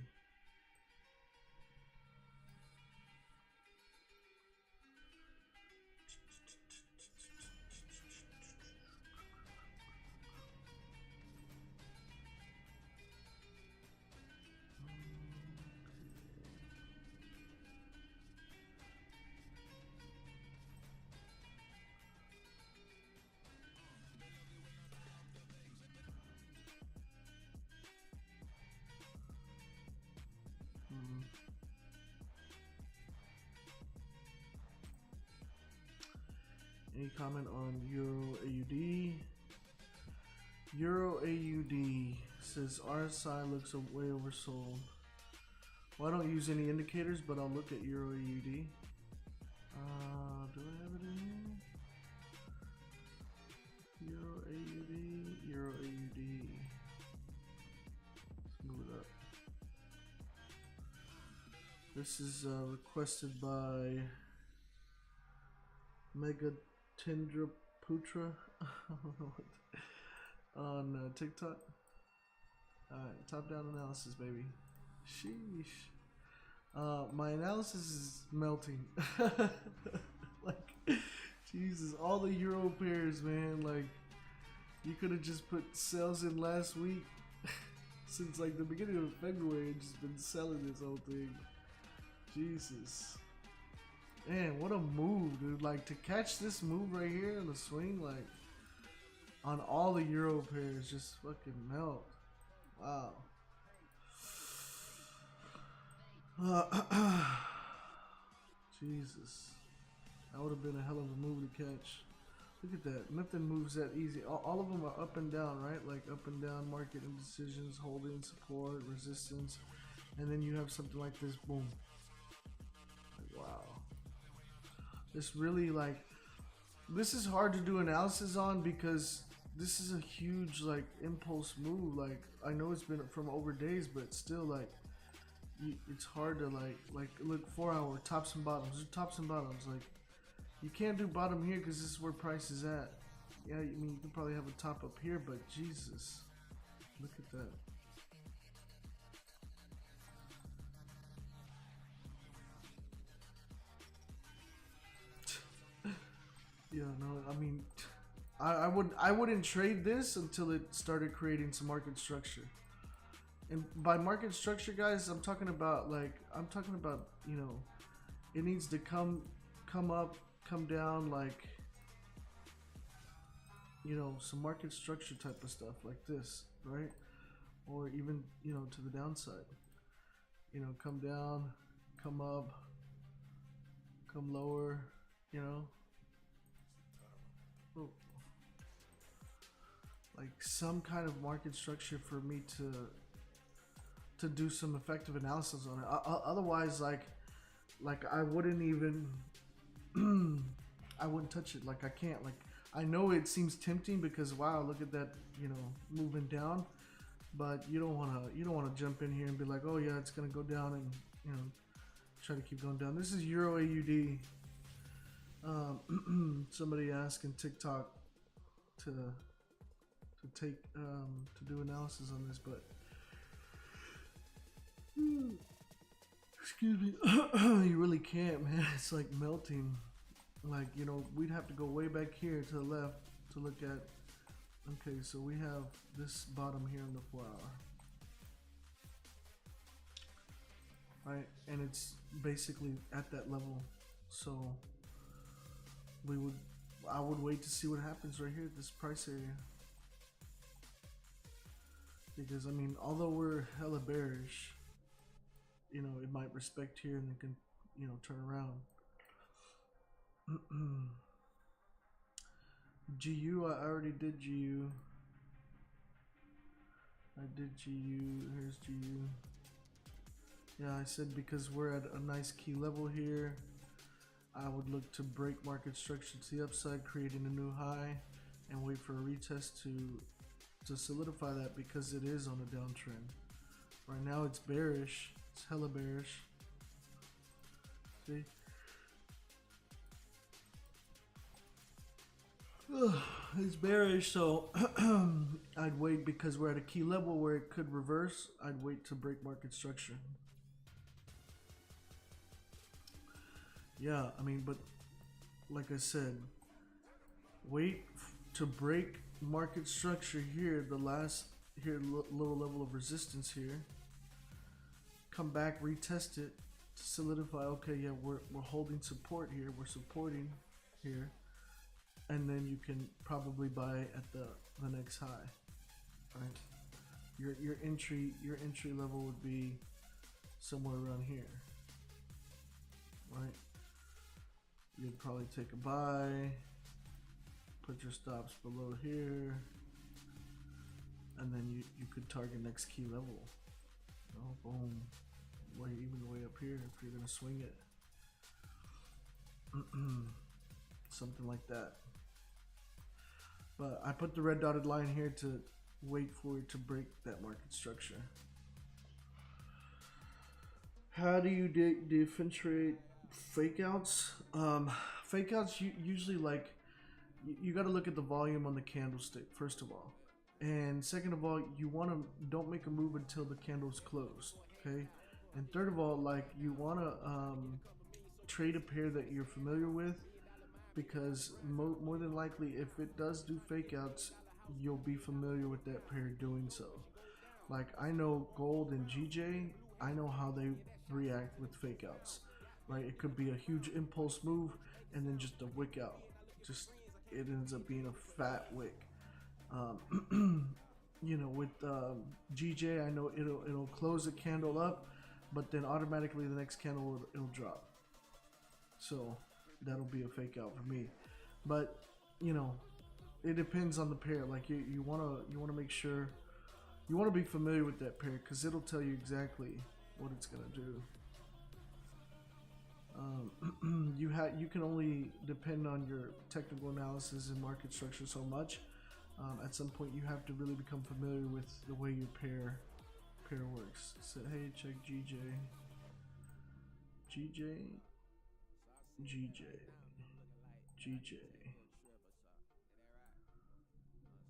Speaker 5: Any comment on Euro AUD? Euro AUD says RSI looks way oversold. Well, I don't use any indicators, but I'll look at Euro AUD. Do I have it in here? Euro AUD, Euro AUD. Let's move it up. This is requested by Mega Tindra Putra on TikTok. Alright, top down analysis, baby. Sheesh. My analysis is melting. Like, Jesus, all the Euro pairs, man. Like, you could have just put sales in last week. Since like the beginning of February, I've just been selling this whole thing. Jesus. Man, what a move, dude. Like, to catch this move right here in the swing, like, on all the Euro pairs, just fucking melt. Wow. Jesus. That would have been a hell of a move to catch. Look at that. Nothing moves that easy. All of them are up and down, right? Like, up and down, market indecisions, holding, support, resistance. And then you have something like this, boom. Like, wow. This really, like, this is hard to do analysis on because this is a huge, like, impulse move. Like, I know it's been from over days, but still, like, it's hard to, like look, 4 hour tops and bottoms, tops and bottoms. Like, you can't do bottom here because this is where price is at. Yeah, I mean, you can probably have a top up here, but Jesus, look at that. Yeah, no, I mean, I wouldn't trade this until it started creating some market structure. And by market structure, guys, I'm talking about, you know, it needs to come up, come down, like, you know, some market structure type of stuff like this, right? Or even, you know, to the downside. You know, come down, come up, come lower, you know. Oh. Like some kind of market structure for me to do some effective analysis on it. Otherwise, like I wouldn't even I wouldn't touch it. Like, I can't. Like, I know it seems tempting because, wow, look at that, you know, moving down, but you don't want to jump in here and be like, oh yeah, it's gonna go down, and, you know, try to keep going down. This is Euro AUD. Somebody asking TikTok to take to do analysis on this, but excuse me, you really can't, man. It's like melting. Like, you know, we'd have to go way back here to the left to look at. Okay, so we have this bottom here in the 4 hour, right, and it's basically at that level. So I would wait to see what happens right here at this price area, because I mean, although we're hella bearish, you know, it might respect here and then can, you know, turn around. GU, I already did GU. I did GU. Here's GU. Yeah, I said because we're at a nice key level here, I would look to break market structure to the upside, creating a new high, and wait for a retest to solidify that, because it is on a downtrend. Right now it's bearish. It's hella bearish. See? It's bearish, so I'd wait because we're at a key level where it could reverse. I'd wait to break market structure. Yeah, I mean, but like I said, wait to break market structure here. The last here lower level of resistance here. Come back, retest it to solidify. Okay, yeah, we're holding support here. We're supporting here. And then you can probably buy at the next high, right? Your entry level would be somewhere around here, right? You'd probably take a buy, put your stops below here, and then you could target next key level. Oh, boom, even way up here if you're gonna swing it, something like that. But I put the red dotted line here to wait for it to break that market structure. How do you differentiate fake outs? Fake outs, usually like, you got to look at the volume on the candlestick, first of all. And second of all, don't make a move until the candle's closed, okay? And third of all, like, you want to trade a pair that you're familiar with, because more than likely, if it does do fake outs, you'll be familiar with that pair doing so. Like, I know gold and GJ, I know how they react with fake outs, right? It could be a huge impulse move and then just a wick out. Just, it ends up being a fat wick. You know, with GJ, I know it'll close the candle up, but then automatically the next candle it'll drop. So that'll be a fake out for me. But you know, it depends on the pair. Like, you wanna make sure, you wanna be familiar with that pair, because it'll tell you exactly what it's gonna do. You can only depend on your technical analysis and market structure so much. At some point, you have to really become familiar with the way your pair works. So hey, check GJ.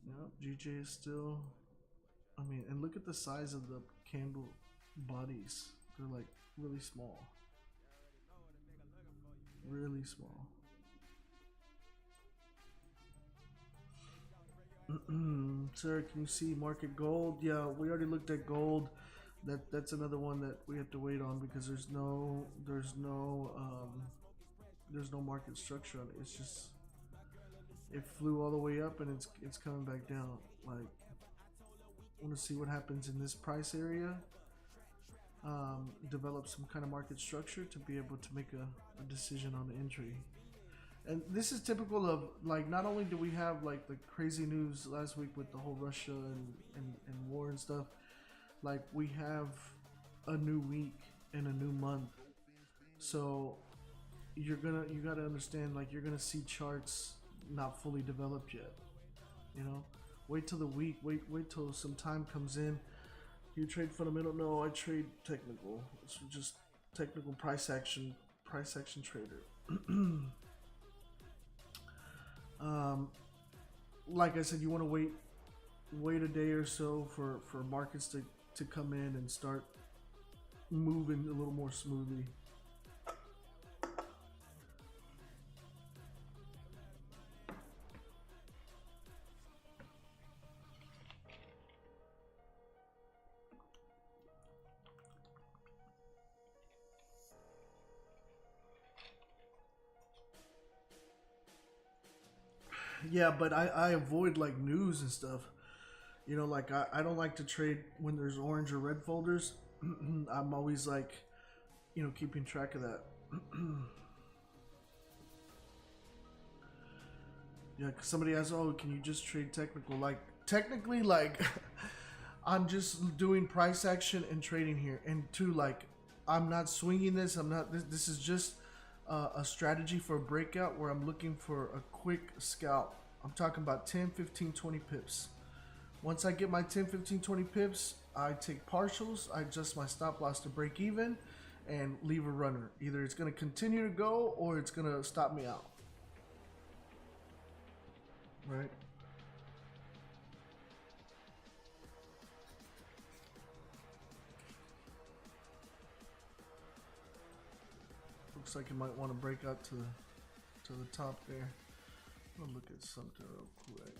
Speaker 5: Nope, GJ is still, I mean, and look at the size of the candle bodies. They're like really small. Really small. Sir, can you see market gold? Yeah, we already looked at gold. That's another one that we have to wait on, because there's no market structure on it. It's just, it flew all the way up and it's coming back down. Like, I want to see what happens in this price area. Develop some kind of market structure to be able to make a decision on the entry. And this is typical of, like, not only do we have like the crazy news last week with the whole Russia and war and stuff, like, we have a new week and a new month. So you gotta understand, like, you're gonna see charts not fully developed yet. You know, wait till the week, wait till some time comes in. You trade fundamental? No, I trade technical. It's just technical price action trader. Like I said, you want to wait a day or so for markets to come in and start moving a little more smoothly. Yeah, but I avoid like news and stuff. You know, like, I don't like to trade when there's orange or red folders. I'm always like, you know, keeping track of that. Yeah, because somebody asks, oh, can you just trade technical? Like, technically, like, I'm just doing price action and trading here. And two, like, I'm not swinging this. This is just a strategy for a breakout where I'm looking for a quick scalp. I'm talking about 10, 15, 20 pips. Once I get my 10, 15, 20 pips, I take partials, I adjust my stop loss to break even, and leave a runner. Either it's going to continue to go or it's going to stop me out. right? Looks like you might want to break out to the top there. I'm gonna look at something real quick.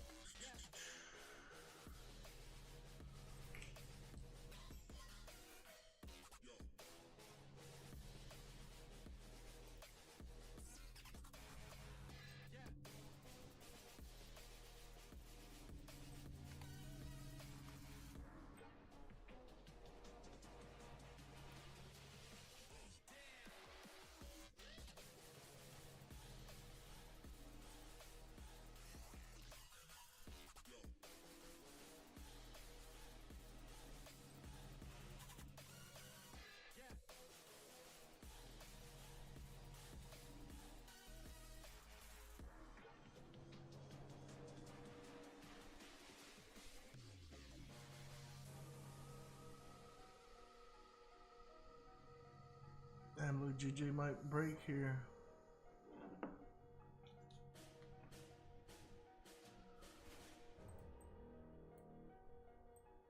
Speaker 5: Damn, look, GJ might break here.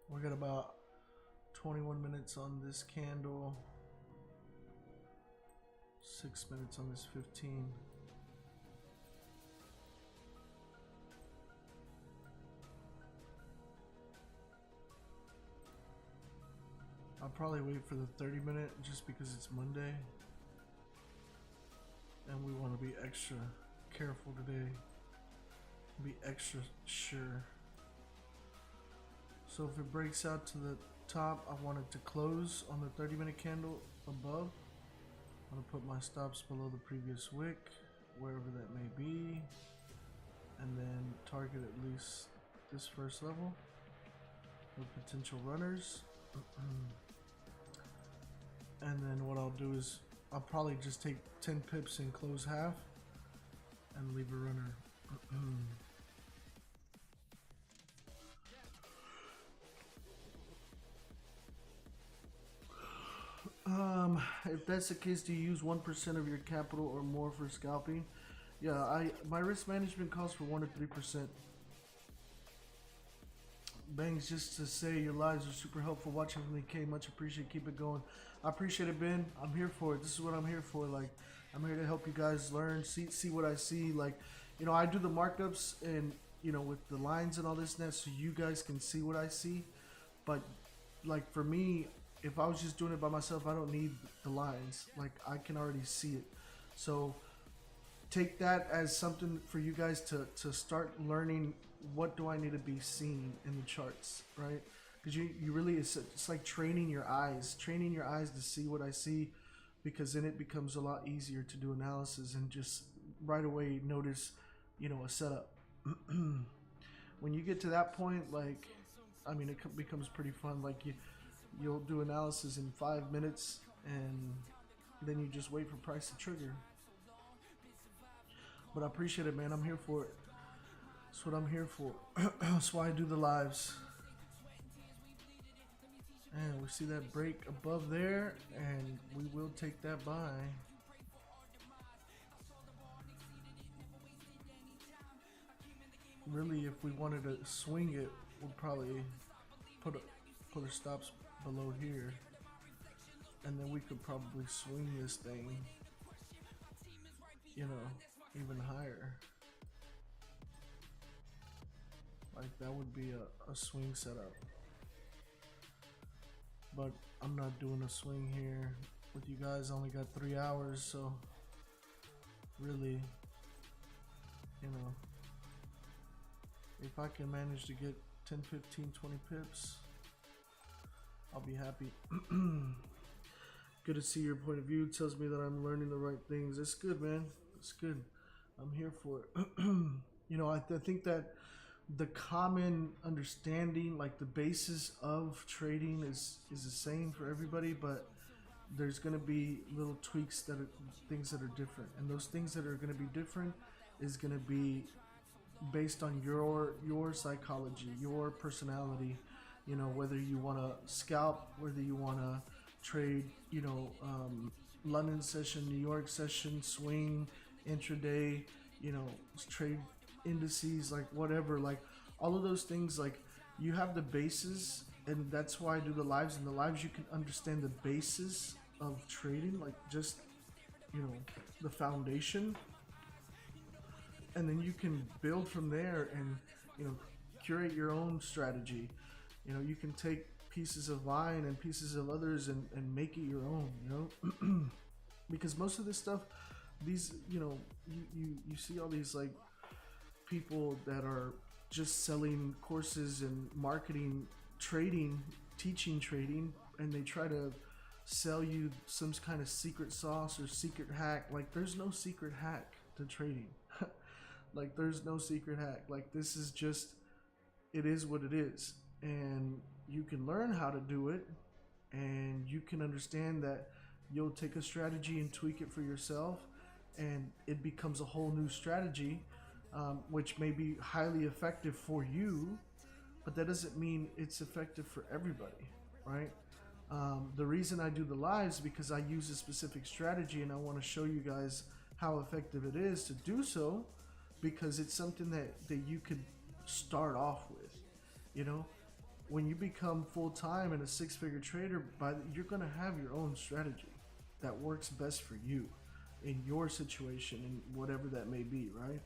Speaker 5: We got about 21 minutes on this candle, 6 minutes on this 15. I'll probably wait for the 30-minute just because it's Monday and we want to be extra careful today, be extra sure. So if it breaks out to the top, I want it to close on the 30-minute candle above. I'm going to put my stops below the previous wick, wherever that may be, and then target at least this first level with potential runners. And then what I'll do is I'll probably just take 10 pips and close half and leave a runner. If that's the case, do you use 1% of your capital or more for scalping? Yeah, my risk management calls for 1 to 3%. Bangs, just to say your lives are super helpful. Watching from the K, much appreciate. Keep it going. I appreciate it, Ben. I'm here for it. This is what I'm here for. Like, I'm here to help you guys learn, see what I see. Like, you know, I do the markups and, you know, with the lines and all this and that, so you guys can see what I see. But like for me, if I was just doing it by myself, I don't need the lines. Like, I can already see it. So take that as something for you guys to start learning. What do I need to be seeing in the charts, right? Because you really, it's like training your eyes to see what I see, because then it becomes a lot easier to do analysis and just right away notice, you know, a setup. When you get to that point, like, I mean, it becomes pretty fun. Like, you'll do analysis in 5 minutes and then you just wait for price to trigger. But I appreciate it, man. I'm here for it. That's what I'm here for. That's why I do the lives. And we see that break above there, and we will take that buy. Really, if we wanted to swing it, we'll probably put our stops below here, and then we could probably swing this thing, you know, even higher. Like, that would be a swing setup. But I'm not doing a swing here with you guys. I only got 3 hours, so really, you know, if I can manage to get 10, 15, 20 pips, I'll be happy. Good to see your point of view. It tells me that I'm learning the right things. It's good, man. It's good. I'm here for it. You know, I think that the common understanding, like the basis of trading is the same for everybody, but there's going to be little tweaks that are things that are different, and those things that are going to be different is going to be based on your psychology, your personality, you know, whether you want to scalp, whether you want to trade, you know, London session, New York session, swing, intraday, you know, trade
Speaker 6: indices, like whatever, like all of those things, like you have the basis, and that's why I do the lives. In the lives you can understand the basis of trading, like just, you know, the foundation, and then you can build from there and, you know, curate your own strategy. You know, you can take pieces of mine and pieces of others and make it your own, you know. Because most of this stuff, these, you know, you see all these like people that are just selling courses and marketing trading, teaching trading, and they try to sell you some kind of secret sauce or secret hack. Like there's no secret hack to trading. Like there's no secret hack. Like this is just, it is what it is, and you can learn how to do it, and you can understand that you'll take a strategy and tweak it for yourself, and it becomes a whole new strategy, which may be highly effective for you, but that doesn't mean it's effective for everybody, right? The reason I do the lives is because I use a specific strategy, and I want to show you guys how effective it is to do so, because it's something that you could start off with. You know, when you become full-time and a six-figure trader, you're going to have your own strategy that works best for you in your situation and whatever that may be, right?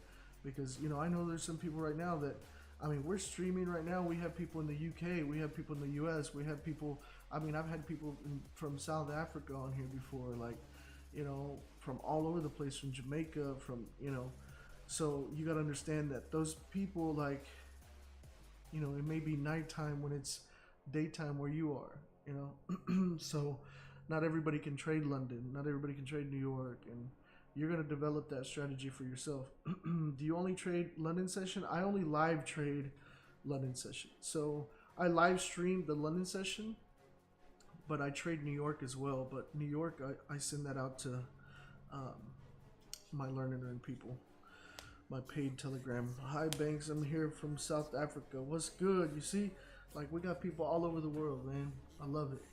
Speaker 6: Because, you know, I know there's some people right now that, I mean, we're streaming right now. We have people in the UK, we have people in the US, we have people, I mean, I've had people from South Africa on here before, like, you know, from all over the place, from Jamaica, from, you know, so you got to understand that those people, like, you know, it may be nighttime when it's daytime where you are, you know. So not everybody can trade London, not everybody can trade New York, and you're going to develop that strategy for yourself. Do you only trade London session? I only live trade London session. So I live stream the London session, but I trade New York as well. But New York, I send that out to my Learn and Earn people, my paid Telegram. Hi Banks, I'm here from South Africa. What's good? You see, like, we got people all over the world, man. I love it.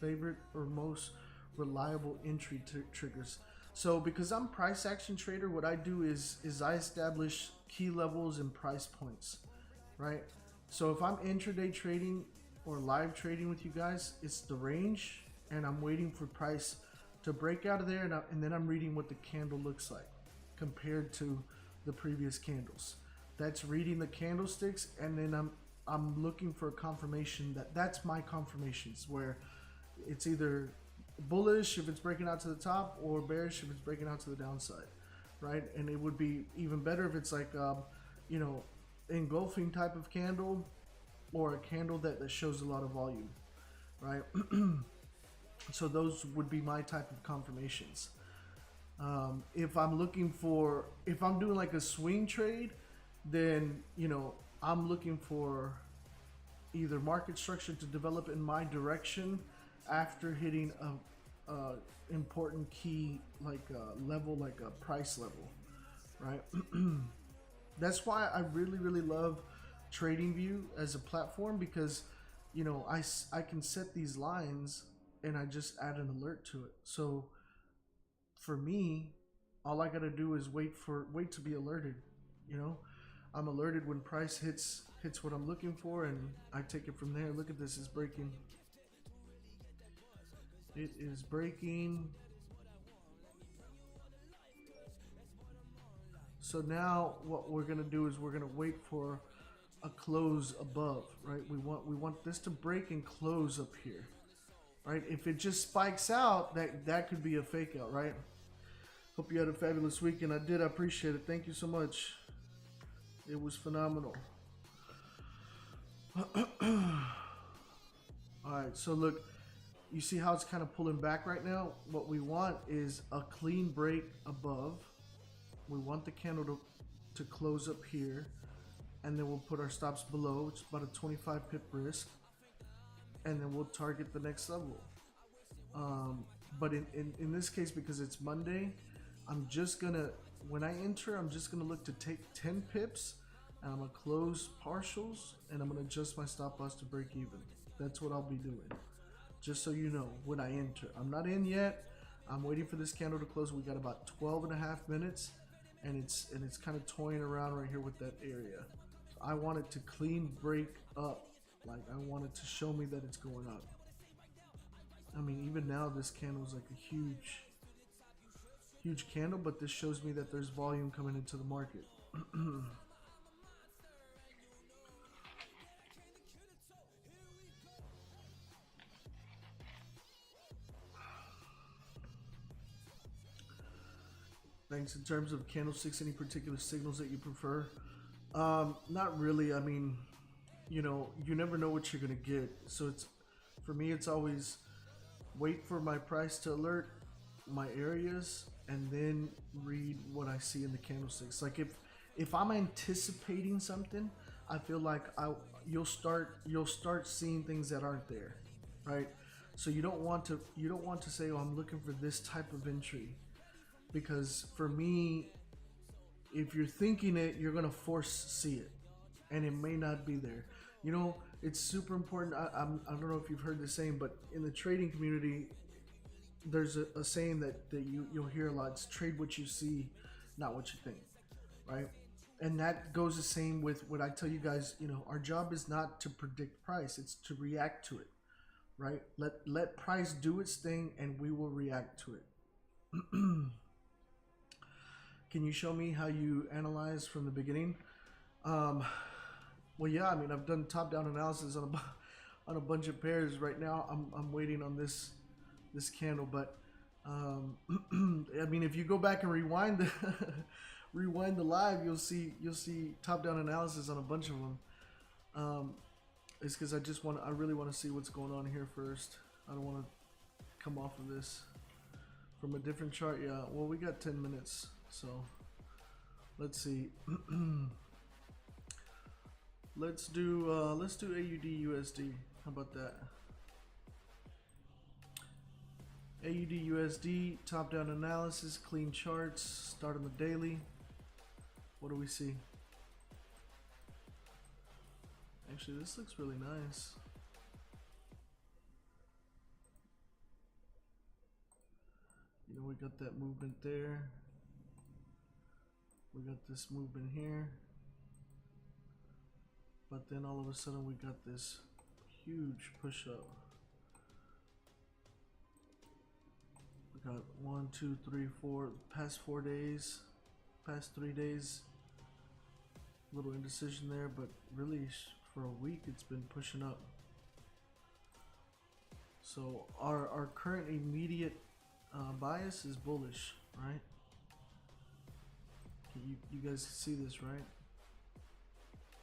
Speaker 6: Favorite or most reliable entry triggers. So because I'm price action trader, what I do is I establish key levels and price points, right? So if I'm intraday trading or live trading with you guys, it's the range, and I'm waiting for price to break out of there, and then I'm reading what the candle looks like compared to the previous candles. That's reading the candlesticks, and then I'm looking for a confirmation that's my confirmations, where it's either bullish if it's breaking out to the top, or bearish if it's breaking out to the downside, right? And it would be even better if it's like you know, engulfing type of candle, or a candle that shows a lot of volume, right? So those would be my type of confirmations. If I'm doing like a swing trade, then, you know, I'm looking for either market structure to develop in my direction after hitting a important key, like a level, like a price level, right? That's why I really love TradingView as a platform, because, you know, I can set these lines and I just add an alert to it. So for me, all I gotta do is wait to be alerted. You know, I'm alerted when price hits what I'm looking for, and I take it from there. Look at this, it's breaking. It is breaking. So now what we're gonna do is we're gonna wait for a close above, right? We want this to break and close up here, right? If it just spikes out, that could be a fake out, right? Hope you had a fabulous weekend. I did. I appreciate it. Thank you so much. It was phenomenal. Alright, so look, you see how it's kind of pulling back right now? What we want is a clean break above. We want the candle to close up here, and then we'll put our stops below, which is about a 25 pip risk, and then we'll target the next level. But in this case, because it's Monday, I'm just gonna, when I enter, I'm just gonna look to take 10 pips, and I'm gonna close partials, and I'm gonna adjust my stop loss to break even. That's what I'll be doing, just so you know, when I enter. I'm not in yet. I'm waiting for this candle to close. We got about 12 and a half minutes,
Speaker 5: and it's kind of toying around right here with that area. So I want it to clean break up. Like, I want it to show me that it's going up. I mean, even now this candle is like a huge candle, but this shows me that there's volume coming into the market. Thanks. In terms of candlesticks, any particular signals that you prefer? Not really. I mean, you know, you never know what you're gonna get. So it's, for me, it's always wait for my price to alert my areas and then read what I see in the candlesticks. Like if I'm anticipating something, I feel like you'll start seeing things that aren't there, right? So you don't want to say, oh, I'm looking for this type of entry. Because for me, if you're thinking it, you're gonna force see it, and it may not be there. You know, it's super important. I don't know if you've heard the saying, but in the trading community, there's a saying that you'll hear a lot. It's trade what you see, not what you think, right? And that goes the same with what I tell you guys. You know, our job is not to predict price; it's to react to it, right? Let price do its thing, and we will react to it. Can you show me how you analyze from the beginning? Well, yeah. I mean, I've done top-down analysis on a bunch of pairs. Right now, I'm waiting on this candle, but I mean, if you go back and rewind the live, you'll see top-down analysis on a bunch of them. It's because I really want to see what's going on here first. I don't want to come off of this from a different chart. Yeah. Well, we got 10 minutes. So let's see. let's do AUD USD. How about that? AUD USD, top down analysis, clean charts, start on the daily. What do we see? Actually, this looks really nice. You know, we got that movement there. We got this movement here, but then all of a sudden we got this huge push up. We got 1, 2, 3, 4, past 4 days, past 3 days, little indecision there, but really for a week it's been pushing up. So our current immediate bias is bullish, right? You guys see this, right?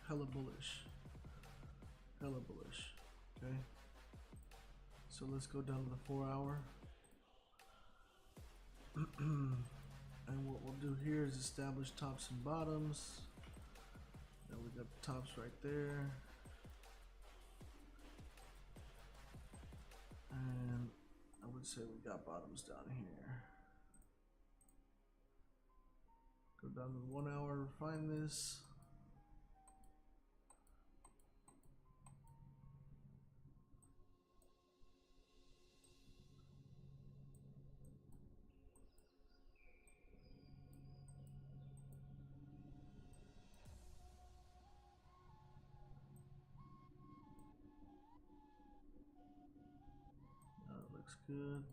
Speaker 5: Hella bullish. Hella bullish. Okay. So let's go down to the 4 hour. And what we'll do here is establish tops and bottoms. And we got the tops right there. And I would say we got bottoms down here. Go down to the 1 hour, refine this. That looks good.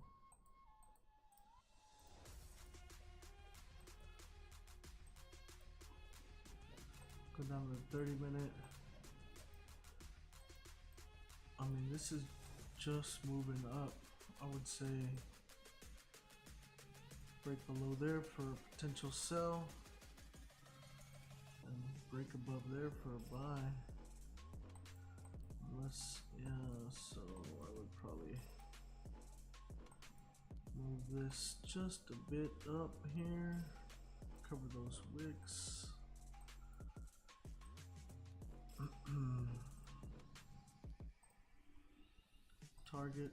Speaker 5: Go down to the 30-minute. I mean, this is just moving up. I would say break below there for a potential sell and break above there for a buy. Unless, yeah, so I would probably move this just a bit up here, cover those wicks. Target,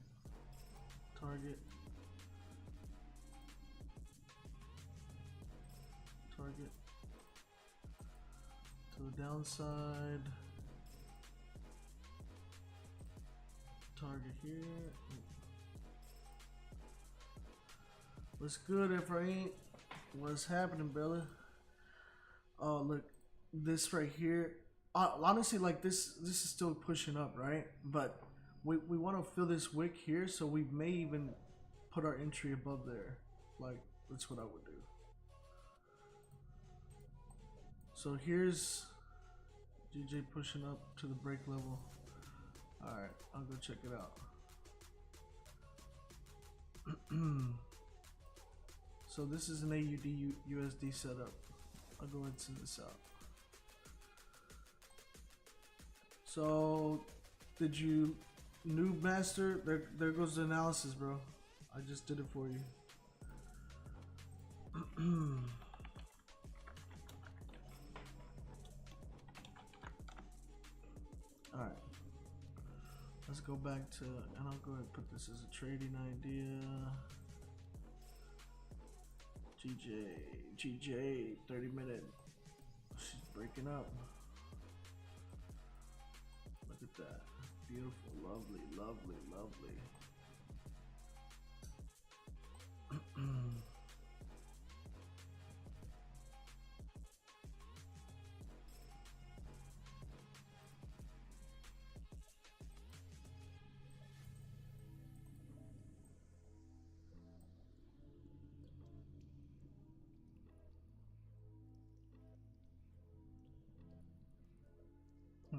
Speaker 5: target, target to the downside, target here. What's good, Ephraim? What's happening, brother? Oh, look, this right here. Honestly, like this is still pushing up, right? But we want to fill this wick here, so we may even put our entry above there. Like, that's what I would do. So here's GJ pushing up to the break level. Alright, I'll go check it out. So this is an AUD USD setup. I'll go ahead and send this out. So, did you noob master? There goes the analysis, bro. I just did it for you. Alright. Let's go back to, and I'll go ahead and put this as a trading idea. GJ, 30 minute. She's breaking up. Look at that. Beautiful, lovely, lovely, lovely.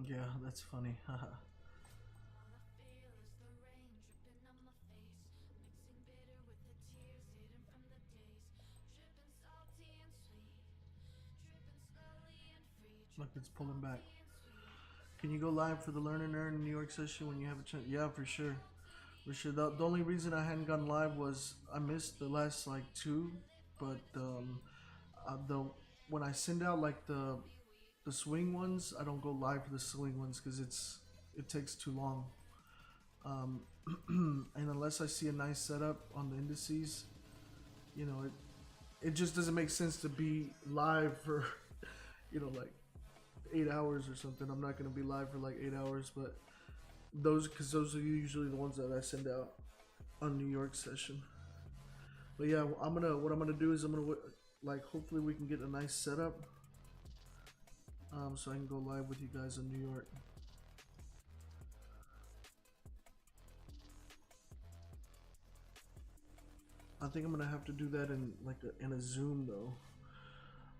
Speaker 5: Yeah, that's funny. Haha. Look, it's pulling back. Can you go live for the Learn and Earn New York session when you have a chance? Yeah, for sure. For sure. The only reason I hadn't gone live was I missed the last like two, but when I send out like the swing ones, I don't go live for the swing ones because it takes too long. And unless I see a nice setup on the indices, you know, it just doesn't make sense to be live for, you know, like 8 hours or something. I'm not gonna be live for like 8 hours, but because those are usually the ones that I send out on New York session. But yeah, what I'm gonna do is I'm gonna like hopefully we can get a nice setup, so I can go live with you guys in New York. I think I'm gonna have to do that in like in a Zoom though,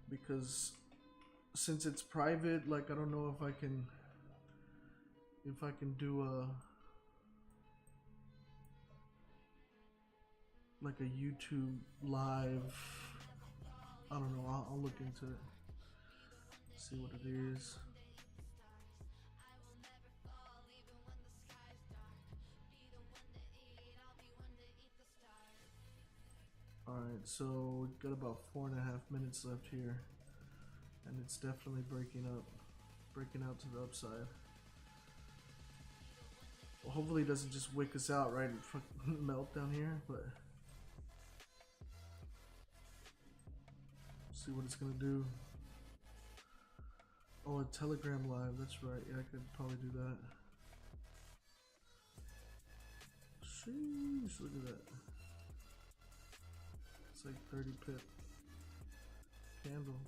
Speaker 5: because since it's private, like I don't know if I can do a like a YouTube live. I don't know. I'll look into it. See what it is. Alright, so we've got about 4.5 minutes left here, and it's definitely breaking out to the upside. Well, hopefully it doesn't just wick us out right and fucking melt down here, but see what it's gonna do. Oh, a Telegram live, that's right. Yeah, I could probably do that. Sheesh, look at that. It's like 30 pip candle.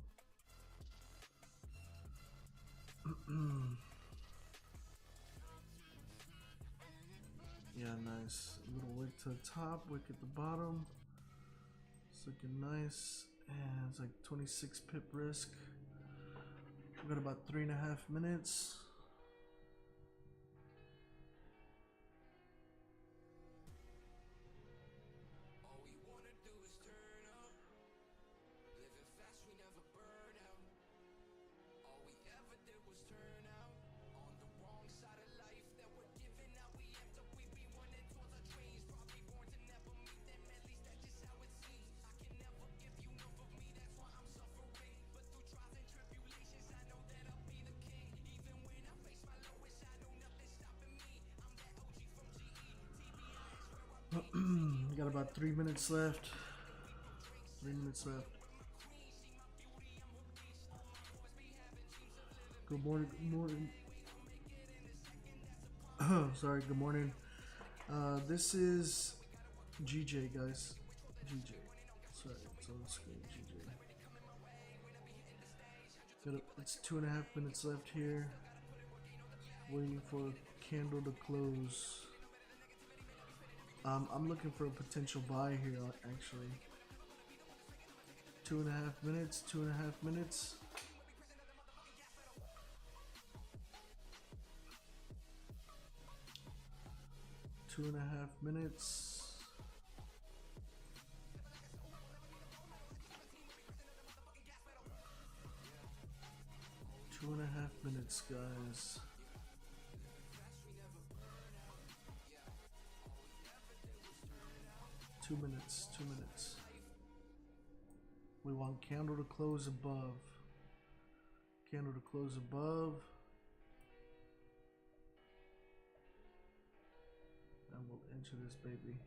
Speaker 5: Yeah, nice. A little wick to the top, wick at the bottom. It's looking nice. And it's like 26 pip risk. We've got about 3.5 minutes. Got about 3 minutes left. 3 minutes left. Good morning. Good morning. Sorry. Good morning. This is GJ, guys. GJ. Sorry, it's on the screen. GJ. It's 2.5 minutes left here. Waiting for candle to close. I'm looking for a potential buy here, actually. 2.5 minutes, 2.5 minutes. Two and a half minutes. Two and a half minutes, guys. Two minutes, 2 minutes. We want candle to close above. Candle to close above. And we'll enter this baby.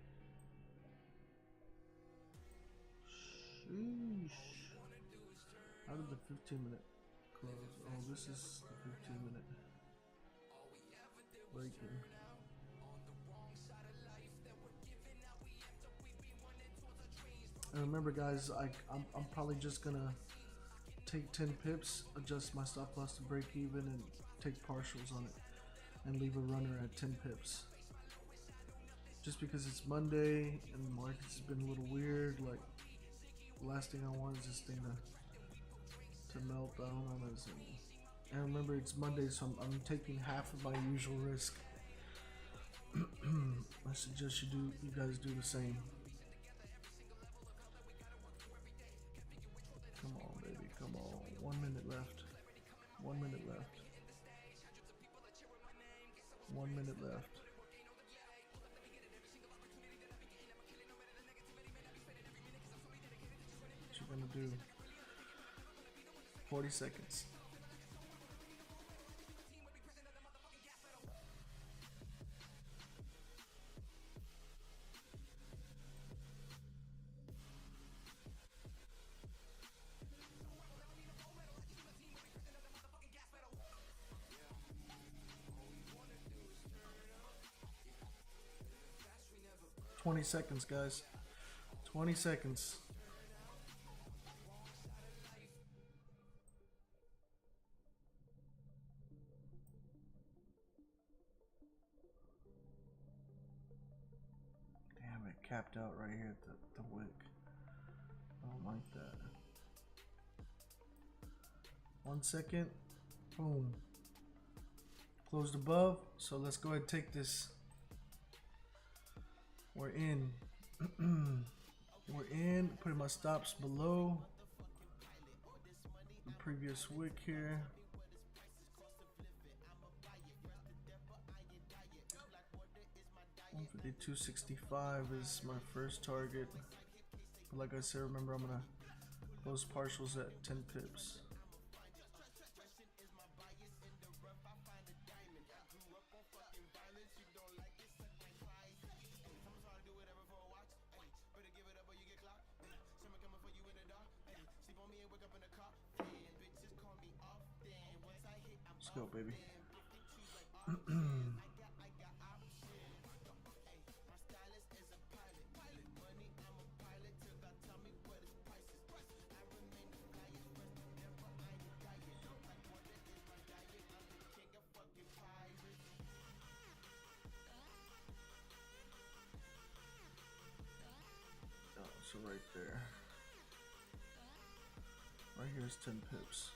Speaker 5: Sheesh. How did the 15-minute close? Oh, this is the 15-minute. Breaking. And remember, guys, I'm probably just gonna take 10 pips, adjust my stop loss to break even, and take partials on it, and leave a runner at 10 pips. Just because it's Monday and the markets has been a little weird, like the last thing I want is this thing to melt down on us. And remember, it's Monday, so I'm taking half of my usual risk. I suggest you guys do the same. Come on, baby, come on. 1 minute left. 1 minute left. 1 minute left. What you gonna do? 40 seconds. $20 seconds, guys. 20 seconds. Damn, it capped out right here at the wick. I don't like that. 1 second. Boom. Closed above. So let's go ahead and take this. We're in. We're in. Putting my stops below the previous wick here. $152.65 is my first target. But like I said, remember, I'm gonna close partials at 10 pips. Let's go, baby. So right there. Right here is 10 pips.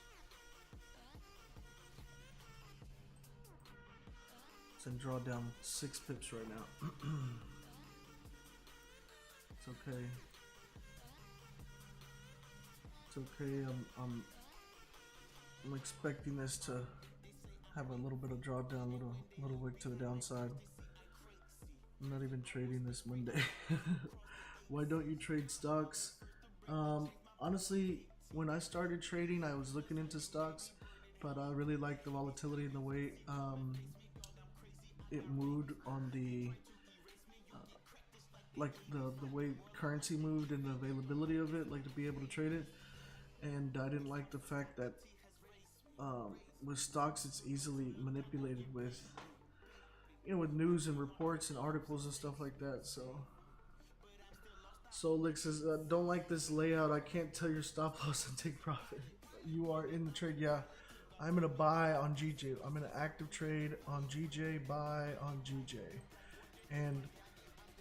Speaker 5: So draw down 6 pips right now. It's okay. It's okay. I'm expecting this to have a little bit of drawdown, little wick to the downside. I'm not even trading this Monday. Why don't you trade stocks? Honestly, when I started trading, I was looking into stocks, but I really like the volatility and the way it moved on the like the way currency moved and the availability of it, like to be able to trade it. And I didn't like the fact that with stocks it's easily manipulated with, you know, with news and reports and articles and stuff like that. So Lick says, don't like this layout. I can't tell your stop loss and take profit. You are in the trade, yeah. I'm gonna buy on GJ. I'm gonna active trade on GJ, buy on GJ, and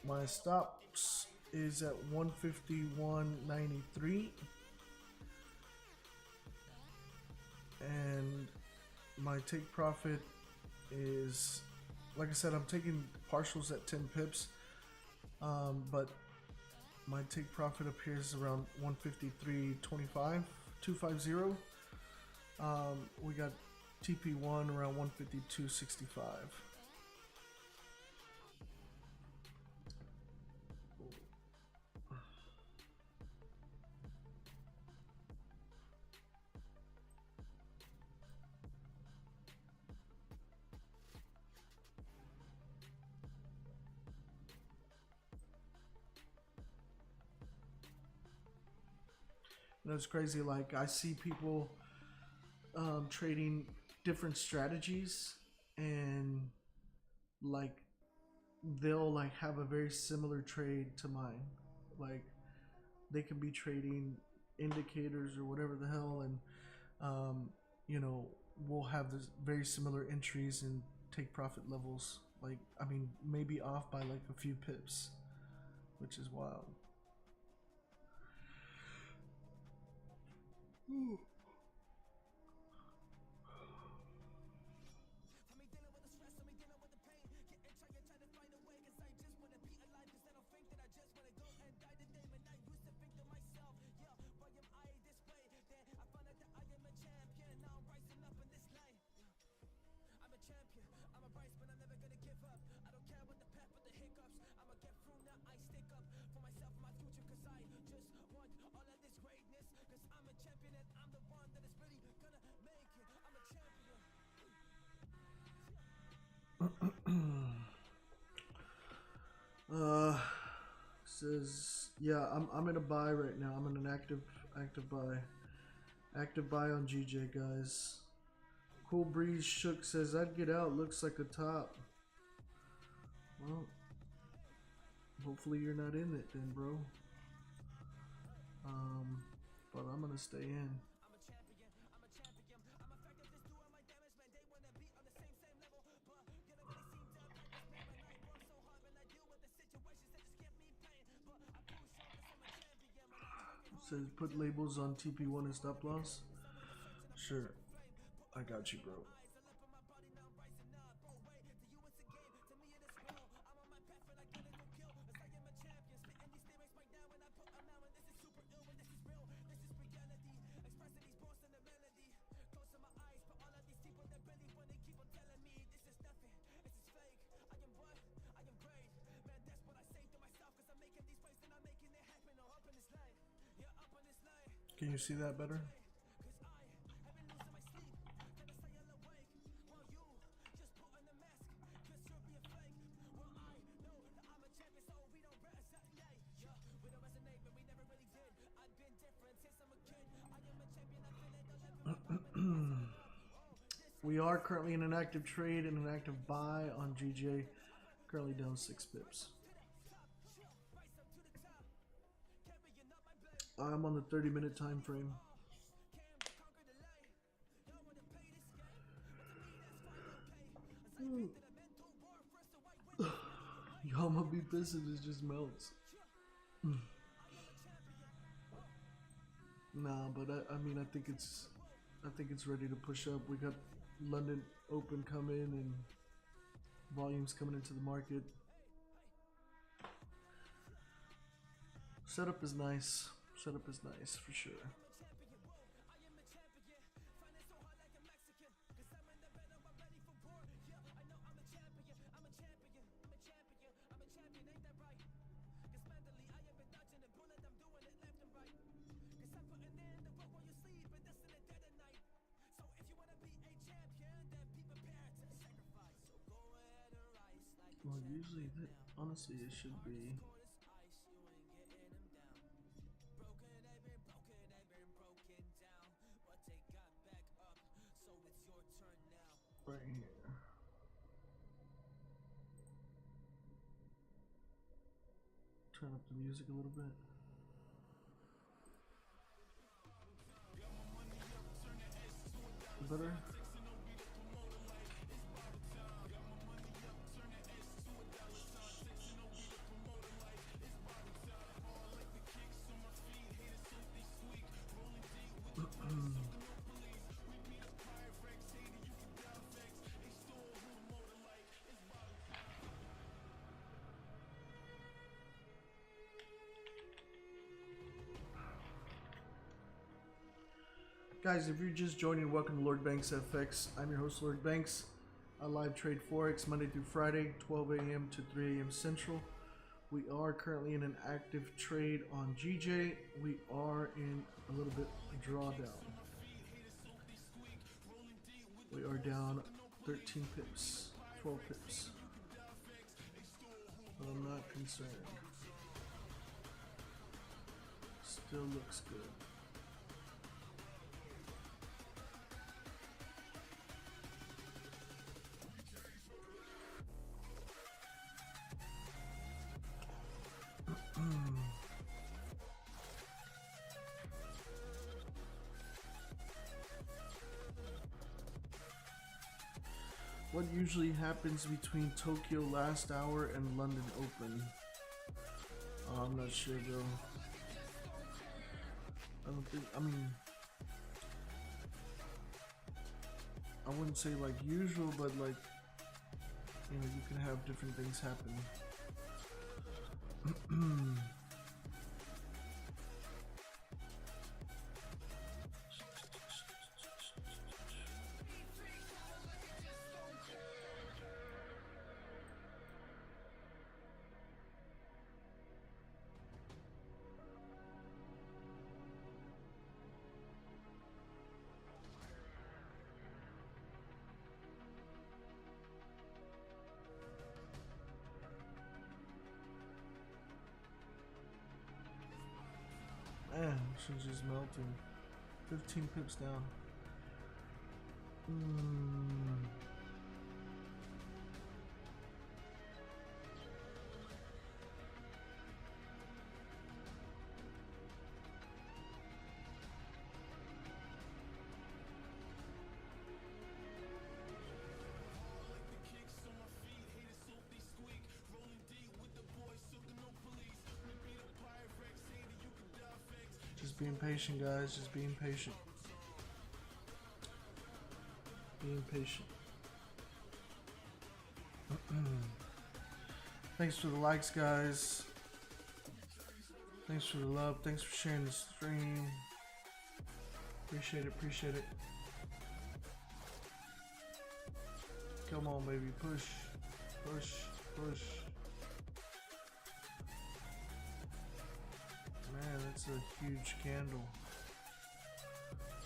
Speaker 5: my stops is at 151.93, and my take profit is, like I said, I'm taking partials at 10 pips, but my take profit appears around 153.25, 250. We got TP1 around 152.65. You know, it's crazy. Like, I see people trading different strategies, and like they'll like have a very similar trade to mine. Like, they can be trading indicators or whatever the hell, and you know, we'll have this very similar entries and take profit levels. Like, I mean, maybe off by like a few pips, which is wild. Ooh. Says, yeah, I'm in a buy right now. I'm in an active buy on GJ, guys. Cool Breeze Shook says, I'd get out, looks like a top. Well, hopefully you're not in it then, bro. But I'm gonna stay in. Says put labels on TP1 and stop loss. Sure, I got you, bro. Can you see that better? We are currently in an active trade and an active buy on GJ. Currently down 6 pips. I'm on the 30-minute time frame. Yama be pissed if it just melts. Nah, but I mean, I think it's ready to push up. We got London Open coming and volumes coming into the market. Setup is nice. Setup is nice for sure. Well, usually, honestly, it should be. Right here. Turn up the music a little bit. better? Guys, if you're just joining, welcome to Lord Banks FX. I'm your host, Lord Banks. I live trade Forex Monday through Friday, 12 a.m. to 3 a.m. Central. We are currently in an active trade on GJ. We are in a little bit of drawdown. We are down 13 pips, 12 pips. But I'm not concerned. Still looks good. What usually happens between Tokyo last hour and London Open? I'm not sure though. I don't think, I mean, I wouldn't say like usual, but like, you know, you can have different things happen. Man, she's just melting. 15 pips down. Just being patient, guys. Just being patient. Being patient. Thanks for the likes, guys. Thanks for the love. Thanks for sharing the stream. Appreciate it. Appreciate it. Come on, baby. Push. Push. Push. Man, that's a huge candle.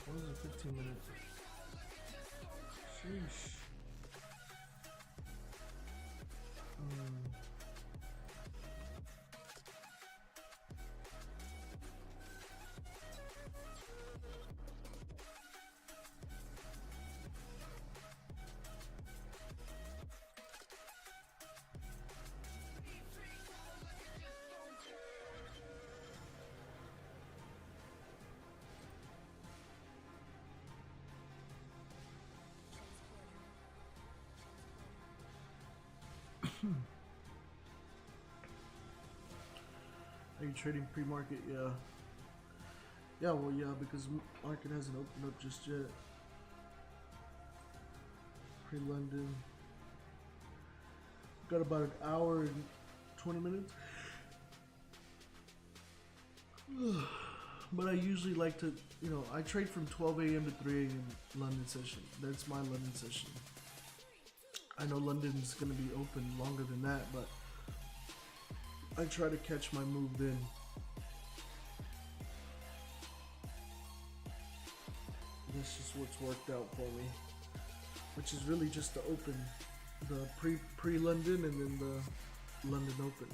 Speaker 5: What is it, 15 minutes? Sheesh. Are you trading pre-market? Yeah. Yeah, well, yeah, because market hasn't opened up just yet. Pre-London. Got about an hour and 20 minutes. But I usually like to, you know, I trade from 12 a.m. to 3 a.m. London session. That's my London session. I know London's going to be open longer than that, but I try to catch my move then. That's just what's worked out for me, which is really just to open the pre-London and then the London Open.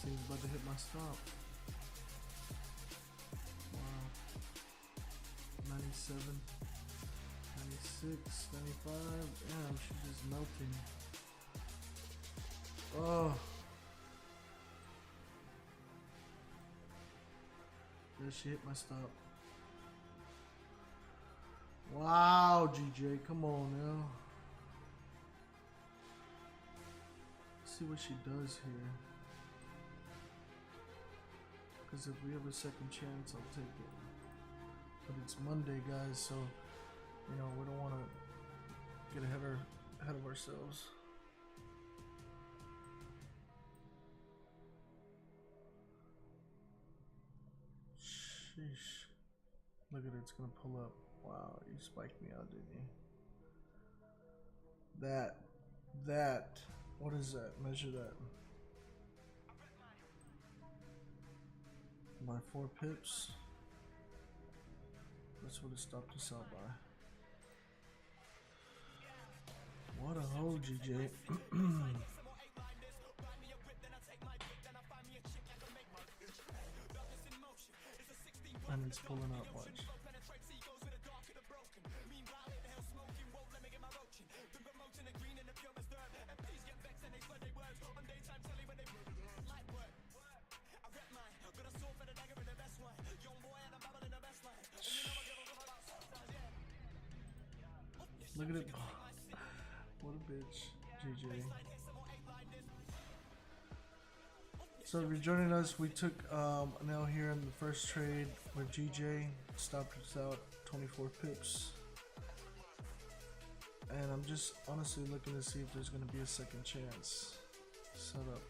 Speaker 5: thing's about to hit my stop. Wow. 97, 96, 95. Damn, she's just melting. Oh. There, she hit my stop. Wow, GJ, come on now. Let's see what she does here. Because if we have a second chance, I'll take it. But it's Monday, guys, so you know we don't want to get ahead of ourselves. Sheesh. Look at it, it's gonna pull up. Wow, you spiked me out, didn't you? That. What is that? Measure that. By 4 pips. That's what it stopped us out by. What a hoe, GJ. And it's pulling up, watch. Look at it. What a bitch, GJ. So if you're joining us, we took an L here in the first trade with GJ. Stopped us out 24 pips. And I'm just honestly looking to see if there's going to be a second chance. Set up.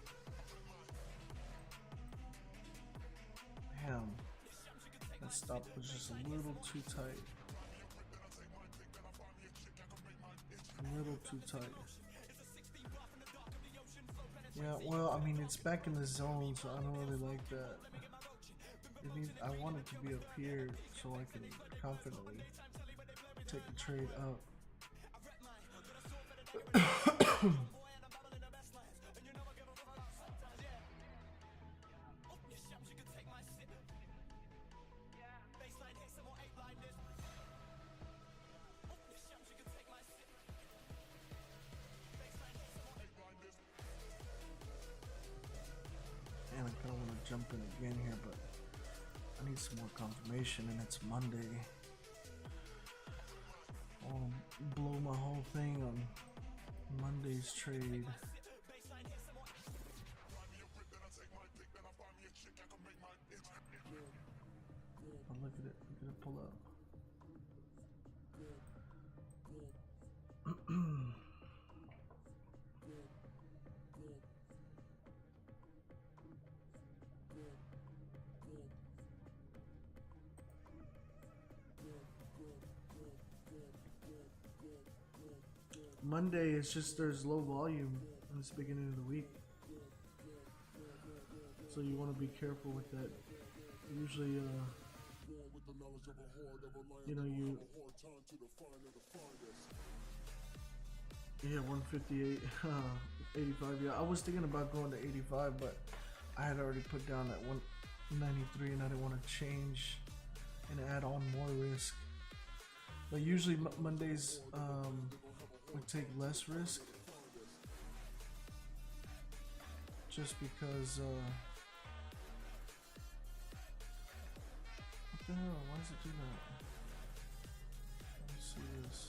Speaker 5: Damn. That stop was just a little too tight. A little too tight. Yeah, well, I mean, it's back in the zone, so I don't really like that. I want it to be up here so I can confidently take a trade up. And I kind of want to jump in again here, but I need some more confirmation, and it's Monday. I'll blow my whole thing on Monday's trade. Oh, look at it pull up. Monday, it's just there's low volume in this beginning of the week, so you want to be careful with that. Usually, you know, yeah, 158, 85. Yeah, I was thinking about going to 85, but I had already put down at 193, and I didn't want to change and add on more risk. But usually Mondays we take less risk, just because what the hell, why does it do that? Let me see this.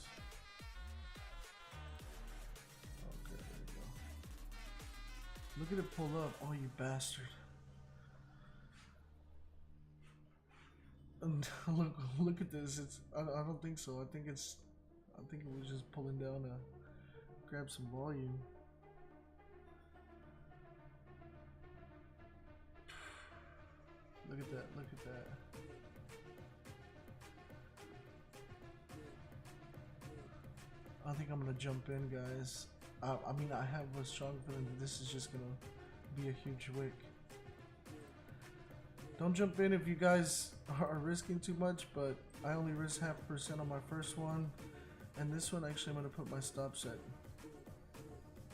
Speaker 5: Okay, there you go. Look at it pull up. Oh, you bastard. And look at this. I don't think so. I think it was just pulling down to grab some volume. Look at that. Look at that. I think I'm gonna jump in, guys. I mean, I have a strong feeling that this is just gonna be a huge wick. Don't jump in if you guys are risking too much, but I only risked 0.5% on my first one, and this one actually I'm gonna put my stops at.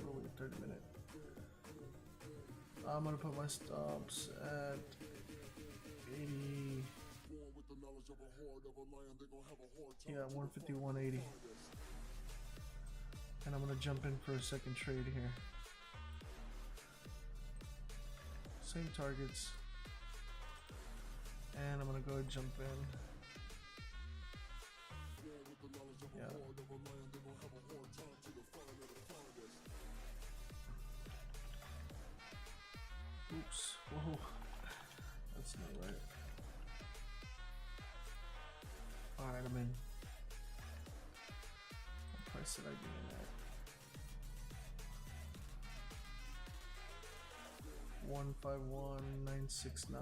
Speaker 5: We're only 30 minutes. I'm gonna put my stops at 80. Yeah, 150, 180. And I'm gonna jump in for a second trade here. Same targets. And I'm gonna go ahead and jump in. Yeah. Oops. Whoa. That's not right. Alright, I'm in. What price did I get in at? 151,969.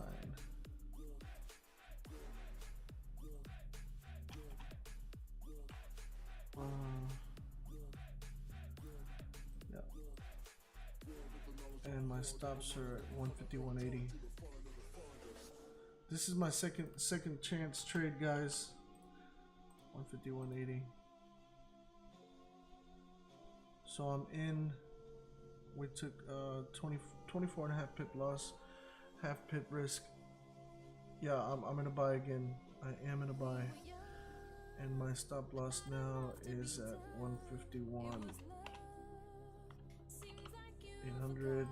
Speaker 5: Yeah. And my stops are at 150, 180. This is my second chance trade, guys. 150, 180. So I'm in. We took 24 and a half pip loss, half pip risk. Yeah, I'm gonna buy again. I am gonna buy. And my stop loss now is at 151, 800.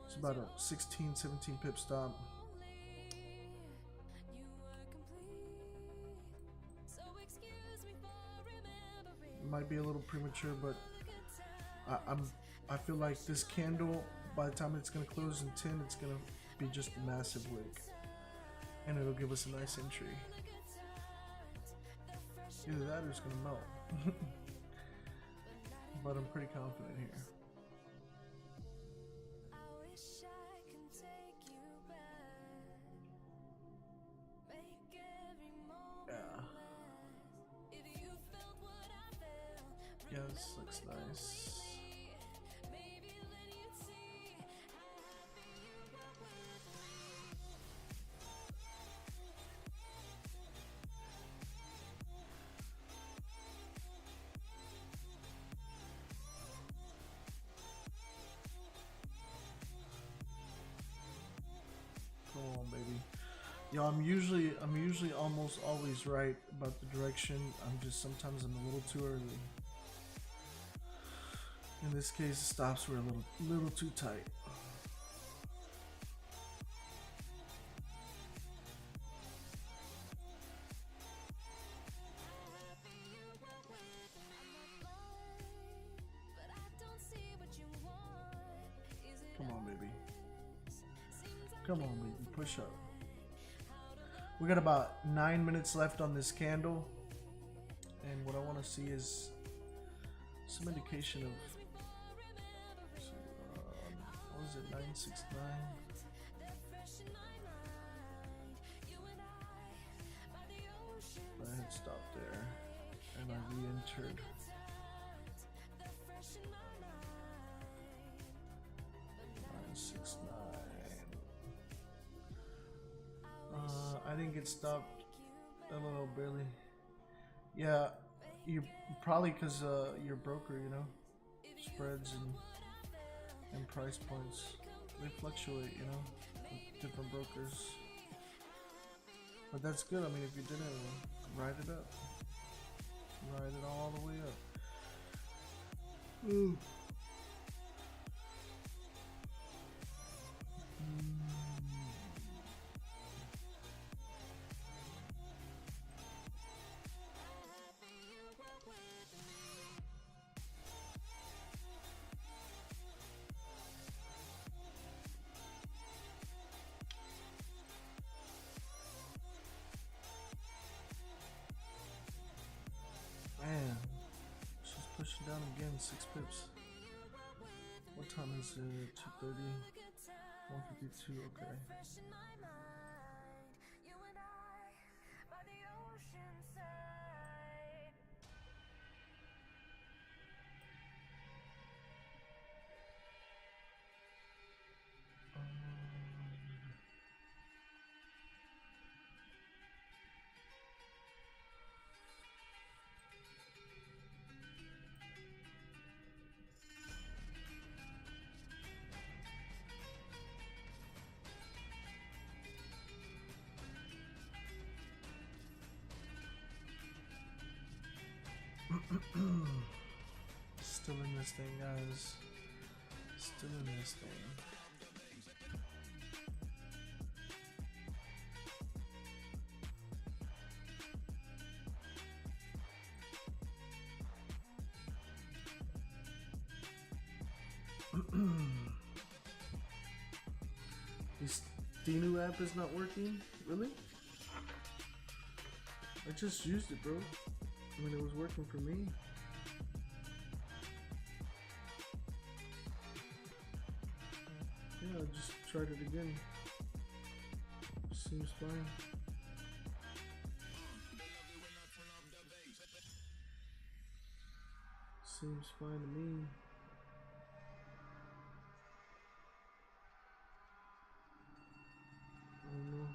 Speaker 5: It's about a 16, 17 pip stop. Might be a little premature, but I feel like this candle, by the time it's gonna close in 10, it's gonna be just a massive wick, and it'll give us a nice entry. Either that or it's gonna melt. But I'm pretty confident here. Yeah, this looks nice. Come on, baby. Yo, I'm usually almost always right about the direction. Sometimes I'm a little too early. In this case, the stops were a little too tight. Come on, baby. Come on, baby. Push up. We got about 9 minutes left on this candle, and what I want to see is some indication of what is it, 969? I had stopped there, and I re-entered. I didn't get stopped. LOL, barely. Yeah, you probably because your broker, you know, spreads and price points, they fluctuate, you know, with different brokers. But that's good. I mean, if you didn't, ride it up, ride it all the way up. Ooh. Man, she's pushing down again, 6 pips. What time is it? 2:30, 152, okay.
Speaker 6: Still in this thing, guys. Still in this thing. The new app is not working? Really? I just used it, bro. I mean, it was working for me. Yeah, I just tried it again. Seems fine. Seems fine to me. I don't know.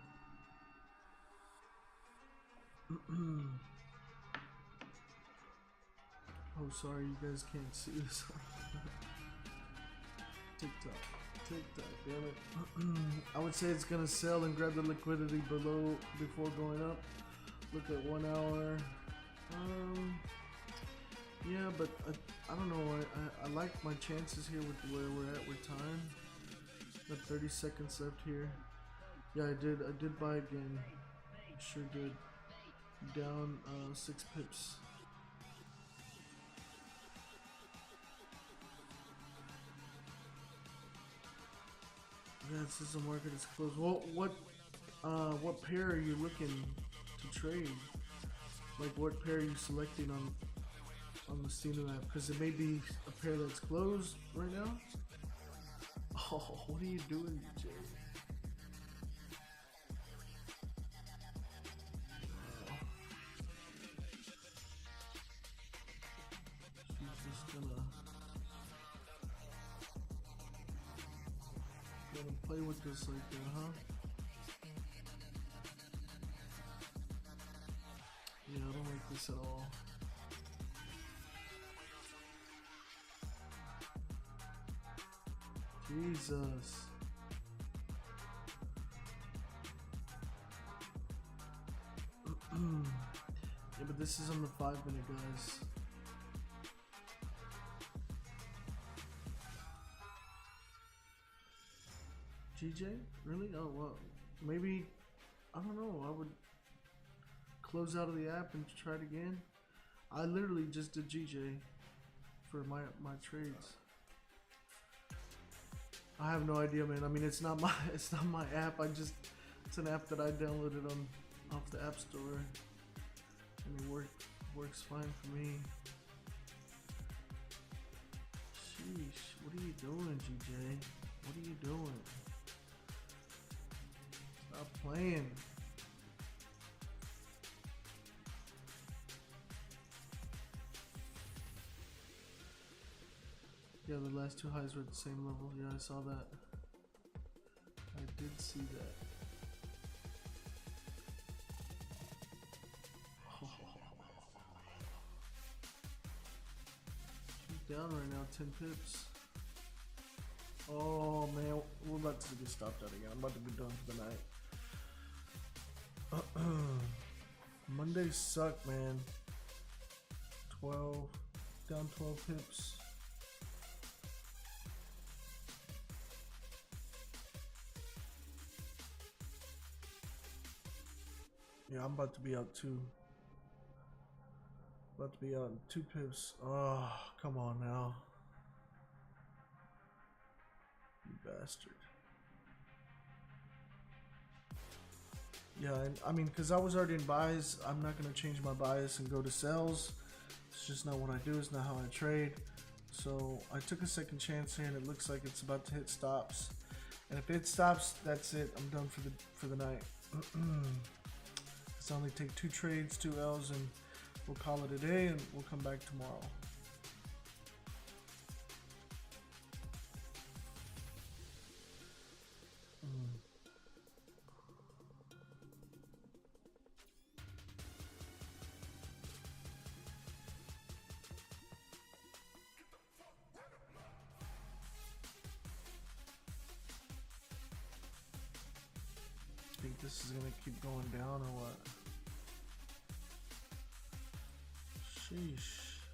Speaker 6: Oh, sorry, you guys can't see this. TikTok, damn it. I would say it's gonna sell and grab the liquidity below before going up. Look at 1 hour. Yeah, but I don't know. I like my chances here with where we're at with time. Got 30 seconds left here. Yeah, I did buy again. Sure did. Down 6 pips. Yeah, it says the market is closed. What pair are you looking to trade? Like, what pair are you selecting on the Steno app? Because it may be a pair that's closed right now. Oh, what are you doing, DJ? She's just gonna play with this like that, huh? Yeah, I don't like this at all. Jesus. Yeah, but this is on the 5-minute, guys. GJ? Really? Oh, well, maybe, I don't know, I would close out of the app and try it again. I literally just did GJ for my trades. I have no idea, man. I mean, it's not my app. It's an app that I downloaded off the App Store, and it works fine for me. Sheesh, what are you doing, GJ? What are you doing? Stop playing. Yeah, the last 2 highs were at the same level. Yeah, I saw that. I did see that. She's down right now, 10 pips. Oh man, we're about to get stopped out again. I'm about to be done for the night. Mondays suck, man. 12, down 12 pips. Yeah, I'm about to be out too. About to be out in 2 pips. Oh, come on now. You bastard. Yeah, and I mean, because I was already in buys, I'm not going to change my bias and go to sells. It's just not what I do. It's not how I trade. So I took a second chance here, and it looks like it's about to hit stops. And if it stops, that's it. I'm done for the night. It's only take 2 trades, 2 L's, and we'll call it a day, and we'll come back tomorrow. Think this is gonna keep going down or what? Sheesh.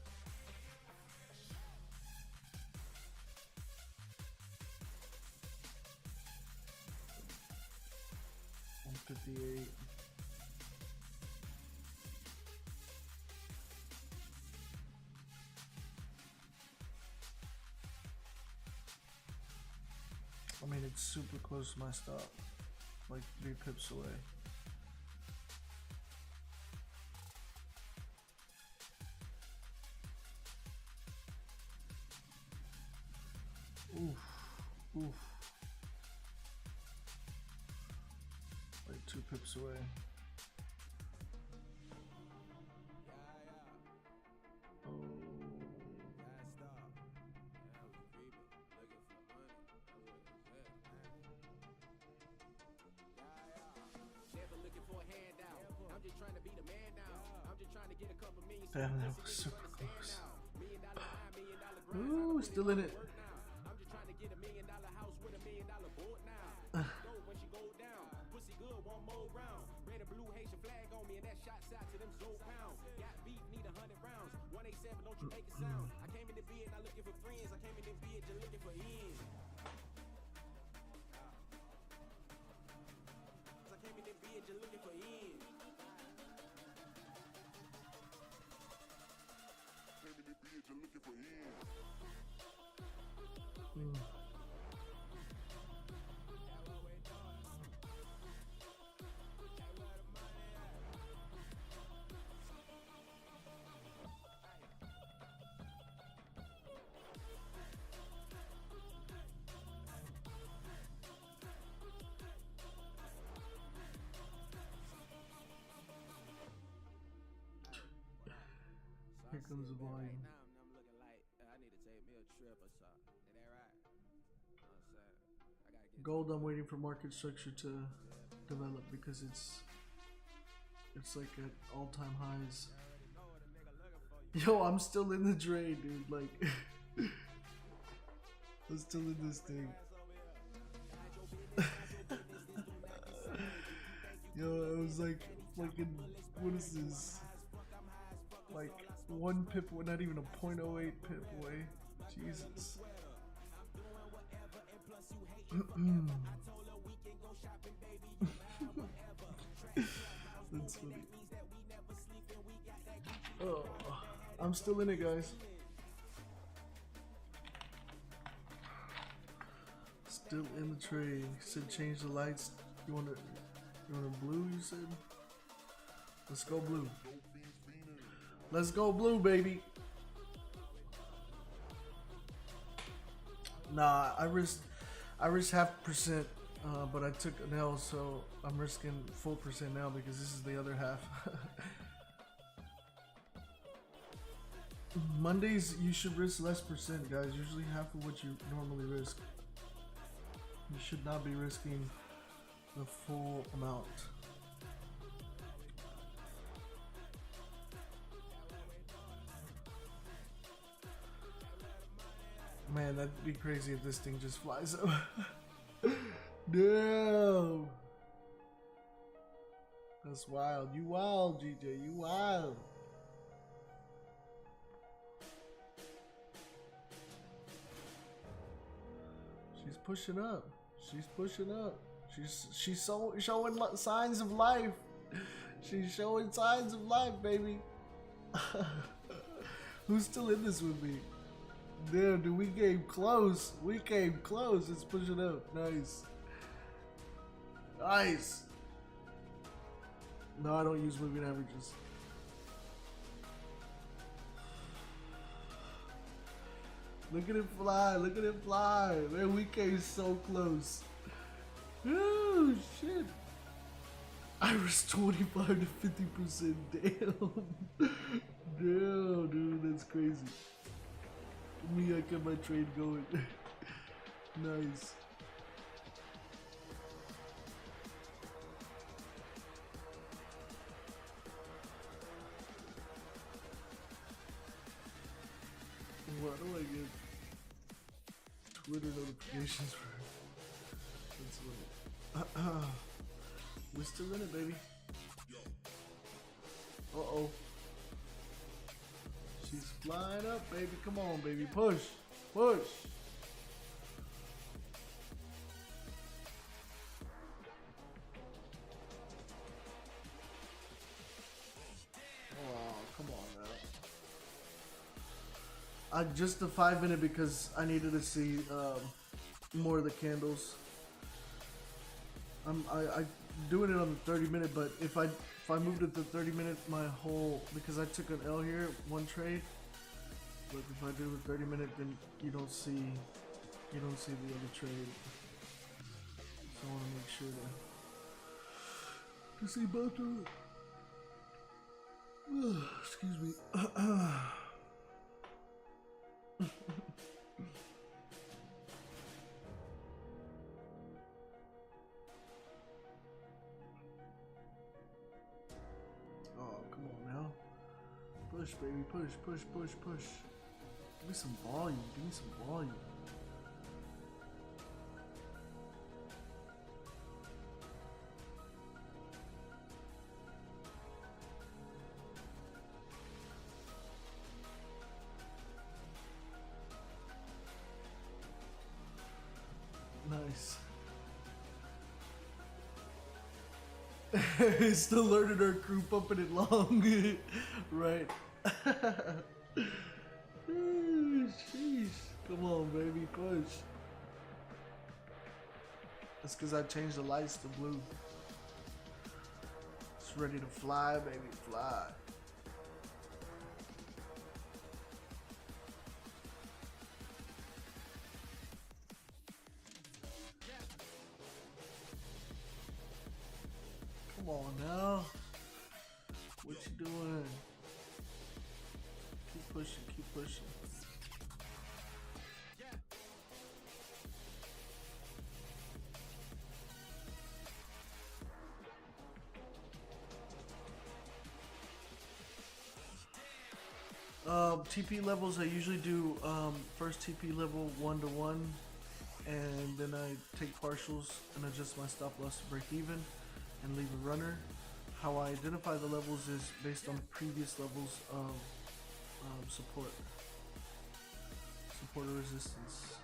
Speaker 5: 158. I mean, it's super close to my stop, like 3 pips away. Oof, oof. Like 2 pips away. Oh. Damn, that was super close. Ooh, still in it. Here comes the volume.
Speaker 7: I'm looking like I need to take me a trip or something. Is that right? I gotta get
Speaker 5: Gold, I'm waiting for market structure to develop because it's like at all-time highs. Yo, I'm still in the trade, dude. Like, I'm still in this thing. Yo, I was like, fucking, what is this? Like 1 pip, not even a 0.08 pip away. Jesus. That's funny. Oh, I'm still in it, guys. Still in the trade. He said change the lights. You want a blue? You said. Let's go blue. Let's go blue, baby. Nah, I risked 0.5%, but I took an L, so I'm risking full percent now because this is the other half. Mondays you should risk less percent, guys. Usually half of what you normally risk. You should not be risking the full amount. Man, that'd be crazy if this thing just flies up. No! That's wild. You wild, GJ. You wild. She's pushing up. She's pushing up. She's showing signs of life. She's showing signs of life, baby. Who's still in this with me? Damn, dude, we came close. We came close. Let's push it up. Nice. Nice. No, I don't use moving averages. Look at it fly. Look at it fly. Man, we came so close. Oh, shit. I was 25 to 50%. Damn. Damn, dude, that's crazy. Me, I kept my trade going. Nice. Why do I get Twitter notifications for? That's funny. We're still in it, baby. Uh-oh. She's flying up, baby. Come on, baby. Push. Push. just the 5 minute because I needed to see more of the candles. I doing it on the 30 minute, but if I moved it to 30 minute, my whole, because I took an L here, one trade. But if I do the 30 minute, then you don't see the other trade. So I want to make sure to see both of them. Excuse me. Oh, come on now. Push, baby. Push, push, push, push. Give me some volume. Give me some volume. Nice. Still learning our crew, pumping it long. Right. Jeez. Come on, baby, push. That's because I changed the lights to blue. It's ready to fly, baby, fly. Come on now. What you doing? Keep pushing, keep pushing. TP levels, I usually do first TP level 1 to 1, and then I take partials and adjust my stop loss to break even and leave a runner. How I identify the levels is based on previous levels of support or resistance.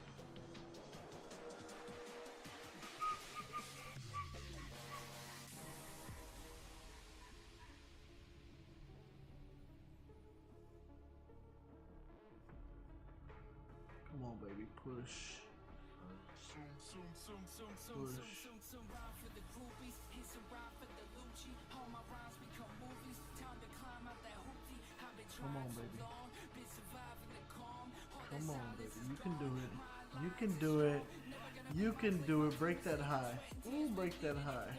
Speaker 5: Come on, baby, push. Push. Come on, baby. Come on, baby. You can do it. You can do it. You can do it. Break that high. Ooh, break that high.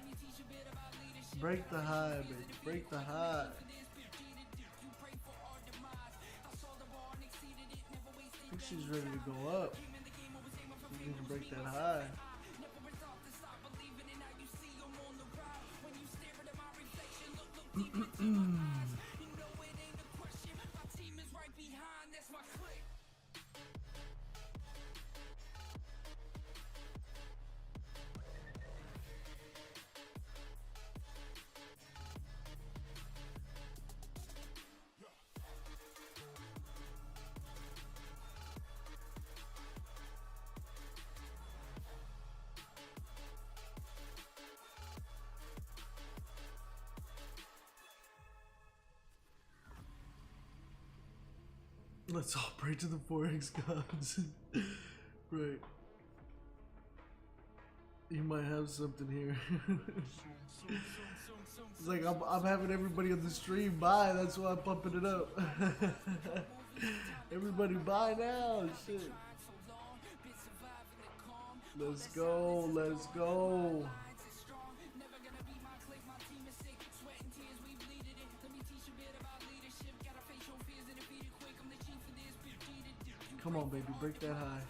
Speaker 5: Break the high, baby. Break the high. I think she's ready to go up. We need to break that high. Let's all pray to the Forex gods. Right. You might have something here. It's like I'm having everybody on the stream buy, that's why I'm pumping it up. Everybody buy now, shit. Let's go, let's go. Come on, baby, break that high.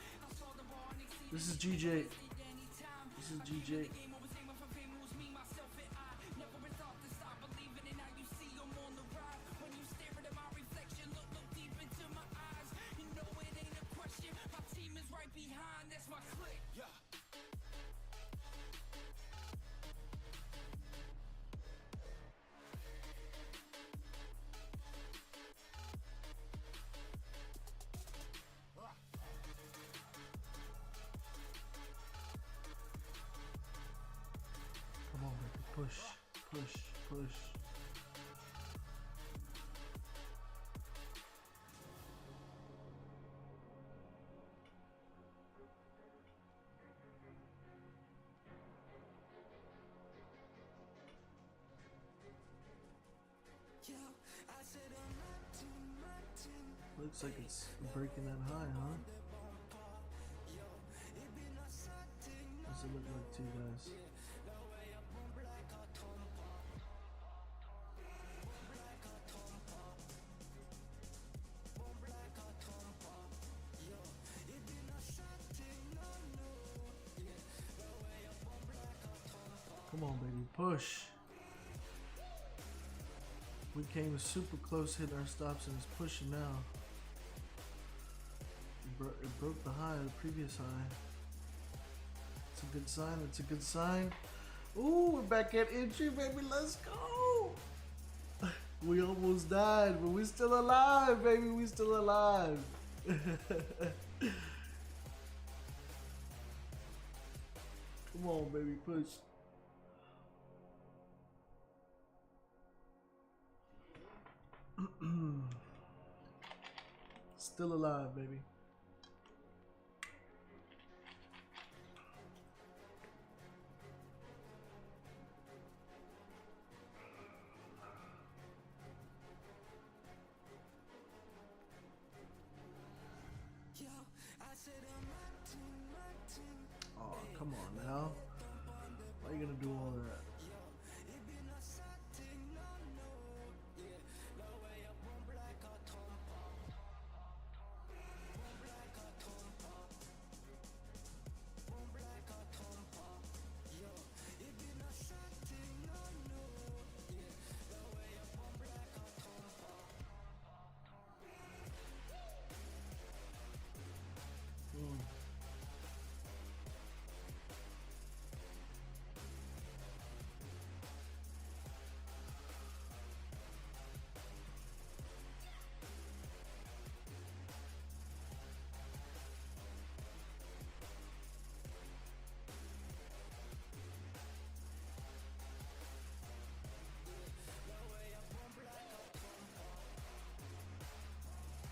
Speaker 5: This is GJ. This is GJ. Come on, baby, push, push, push. Looks like it's breaking that high, huh? What does it look like to you guys? Come on, baby, push. We came super close hitting our stops and it's pushing now. It broke the high, the previous high. It's a good sign, it's a good sign. Ooh, we're back at entry, baby, let's go. We almost died, but we're still alive, baby, we still alive. Come on, baby, push. Still alive, baby. Oh, come on now. Why are you gonna do all that?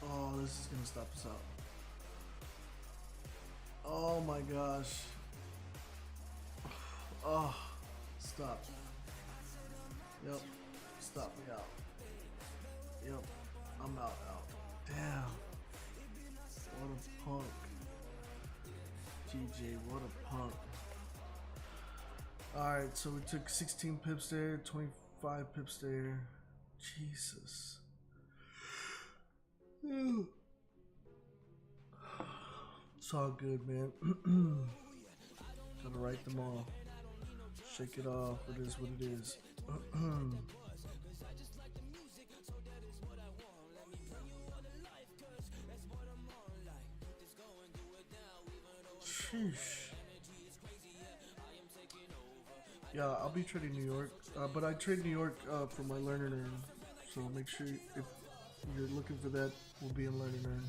Speaker 5: Oh, this is gonna stop us out. Oh my gosh. Oh, stop. Yep, stop me out. Yep, I'm out. Damn. What a punk. GG, what a punk. Alright, so we took 16 pips there, 25 pips there. Jesus. It's all good, man. Gotta write them all. Shake it off. It is what it is. Sheesh. Yeah, I'll be trading New York, but I trade New York for my learn and earn. So make sure if you're looking for that, we'll be in learn and earn.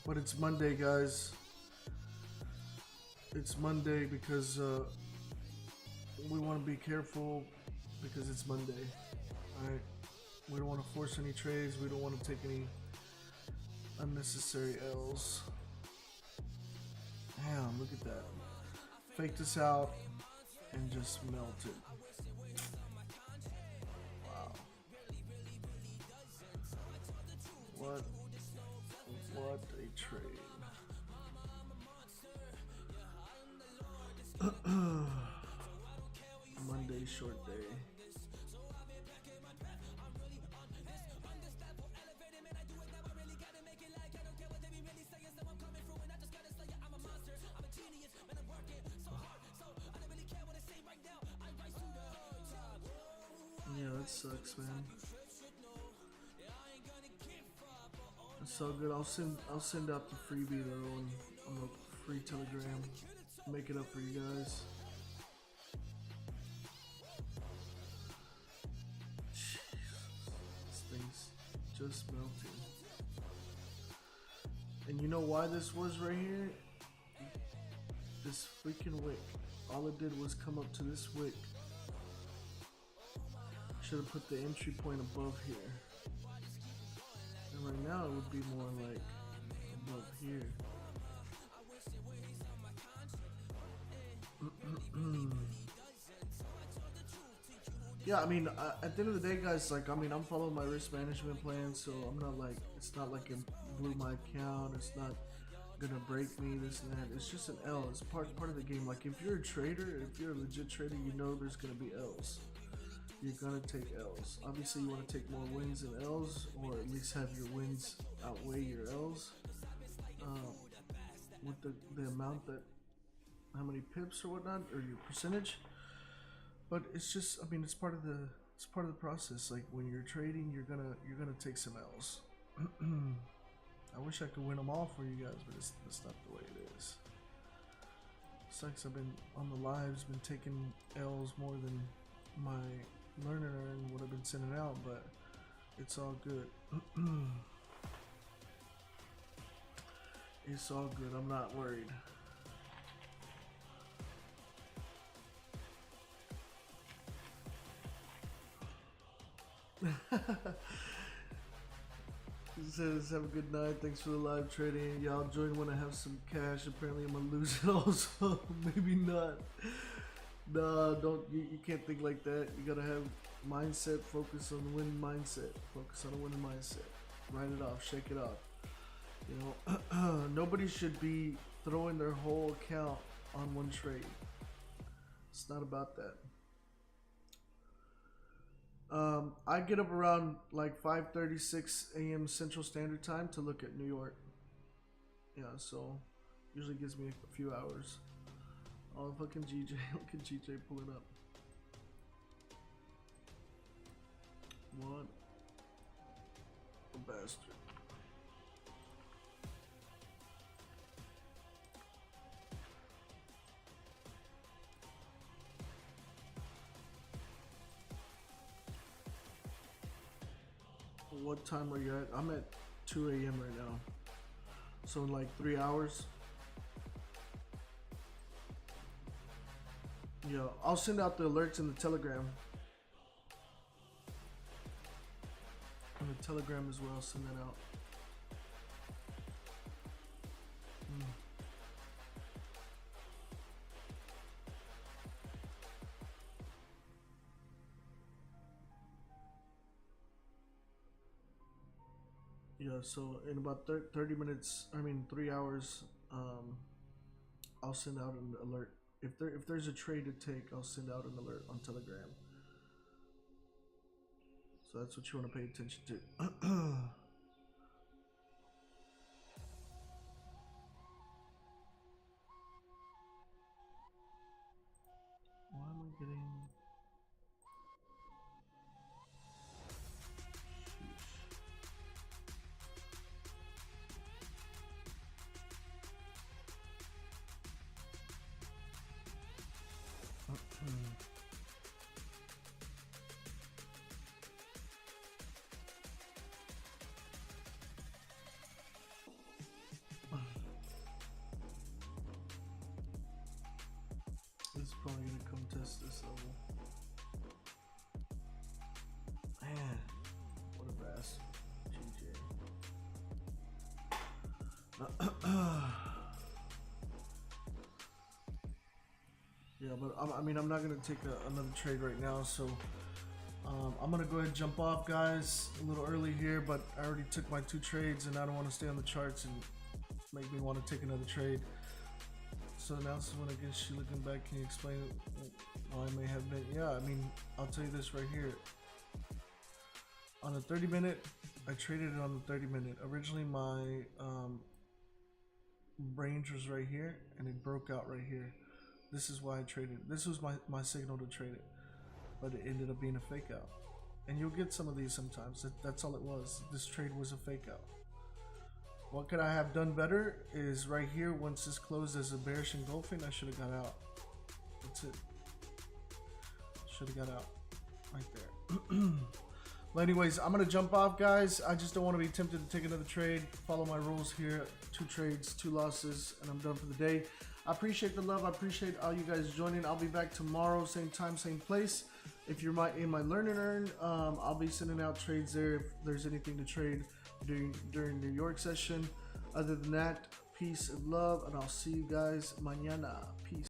Speaker 5: But it's Monday, guys. It's Monday because we want to be careful because it's Monday. Alright? We don't want to force any trades. We don't want to take any unnecessary L's. Damn, look at that. Fake this out and just melt it. Wow. What a trade. Monday short day. Yeah, that sucks, man. It's all good. I'll send out the freebie though on the free Telegram. Make it up for you guys. Jeez, this thing's just melting. And you know why this was right here? This freaking wick. All it did was come up to this wick. Should have put the entry point above here. And right now it would be more like above here. yeah, I mean, at the end of the day, guys, like, I mean, I'm following my risk management plan, so I'm not like, it's not like it blew my account, it's not gonna break me, this and that. It's just an L. It's part of the game. Like, if you're a trader, if you're a legit trader, you know there's gonna be L's. You're gonna take L's. Obviously, you want to take more wins than L's, or at least have your wins outweigh your L's. With the amount that, how many pips or whatnot, or your percentage. But it's just, I mean, it's part of the process. Like, when you're trading, you're gonna take some L's. I wish I could win them all for you guys, but that's not the way it is. Sucks. I've been on the lives, been taking L's more than my learner and what I've been sending out, but it's all good. It's all good. I'm not worried. He says, have a good night. Thanks for the live trading. Y'all join when I have some cash. Apparently I'm gonna lose it also. Maybe not. Nah, don't. You can't think like that. You gotta have mindset. Focus on the winning mindset. Focus on the winning mindset. Write it off. Shake it off. You know, nobody should be throwing their whole account on one trade. It's not about that. I get up around like 5:36 a.m. Central Standard Time to look at New York. Yeah, so usually gives me a few hours. Oh, fucking GJ. Look at GJ pulling up. What a bastard. What time are you at? I'm at 2 a.m. right now. So in like 3 hours. Yeah, I'll send out the alerts in the Telegram. In the Telegram as well, send that out. Yeah, so in about 30 minutes, I mean 3 hours, I'll send out an alert. If there's a trade to take, I'll send out an alert on Telegram. So that's what you want to pay attention to. Why am I getting... This is probably gonna come test this level. Man, what a bastard. GJ. Yeah, but I mean, I'm not gonna take another trade right now, so I'm gonna go ahead and jump off, guys. A little early here, but I already took my 2 trades, and I don't want to stay on the charts and make me want to take another trade. So announcement against you. Looking back, can you explain why I may have been? Yeah, I mean, I'll tell you this right here. On the 30-minute, I traded it on the 30-minute. Originally, my range was right here, and it broke out right here. This is why I traded. This was my signal to trade it, but it ended up being a fake out. And you'll get some of these sometimes. That's all it was. This trade was a fake out. What could I have done better is right here, once this closed as a bearish engulfing, I should have got out. That's it. Should have got out right there. But anyways, I'm going to jump off, guys. I just don't want to be tempted to take another trade. Follow my rules here. 2 trades, 2 losses, and I'm done for the day. I appreciate the love. I appreciate all you guys joining. I'll be back tomorrow, same time, same place. If you're in my Learn and Earn, I'll be sending out trades there if there's anything to trade during New York session. Other than that, peace and love, and I'll see you guys mañana. Peace.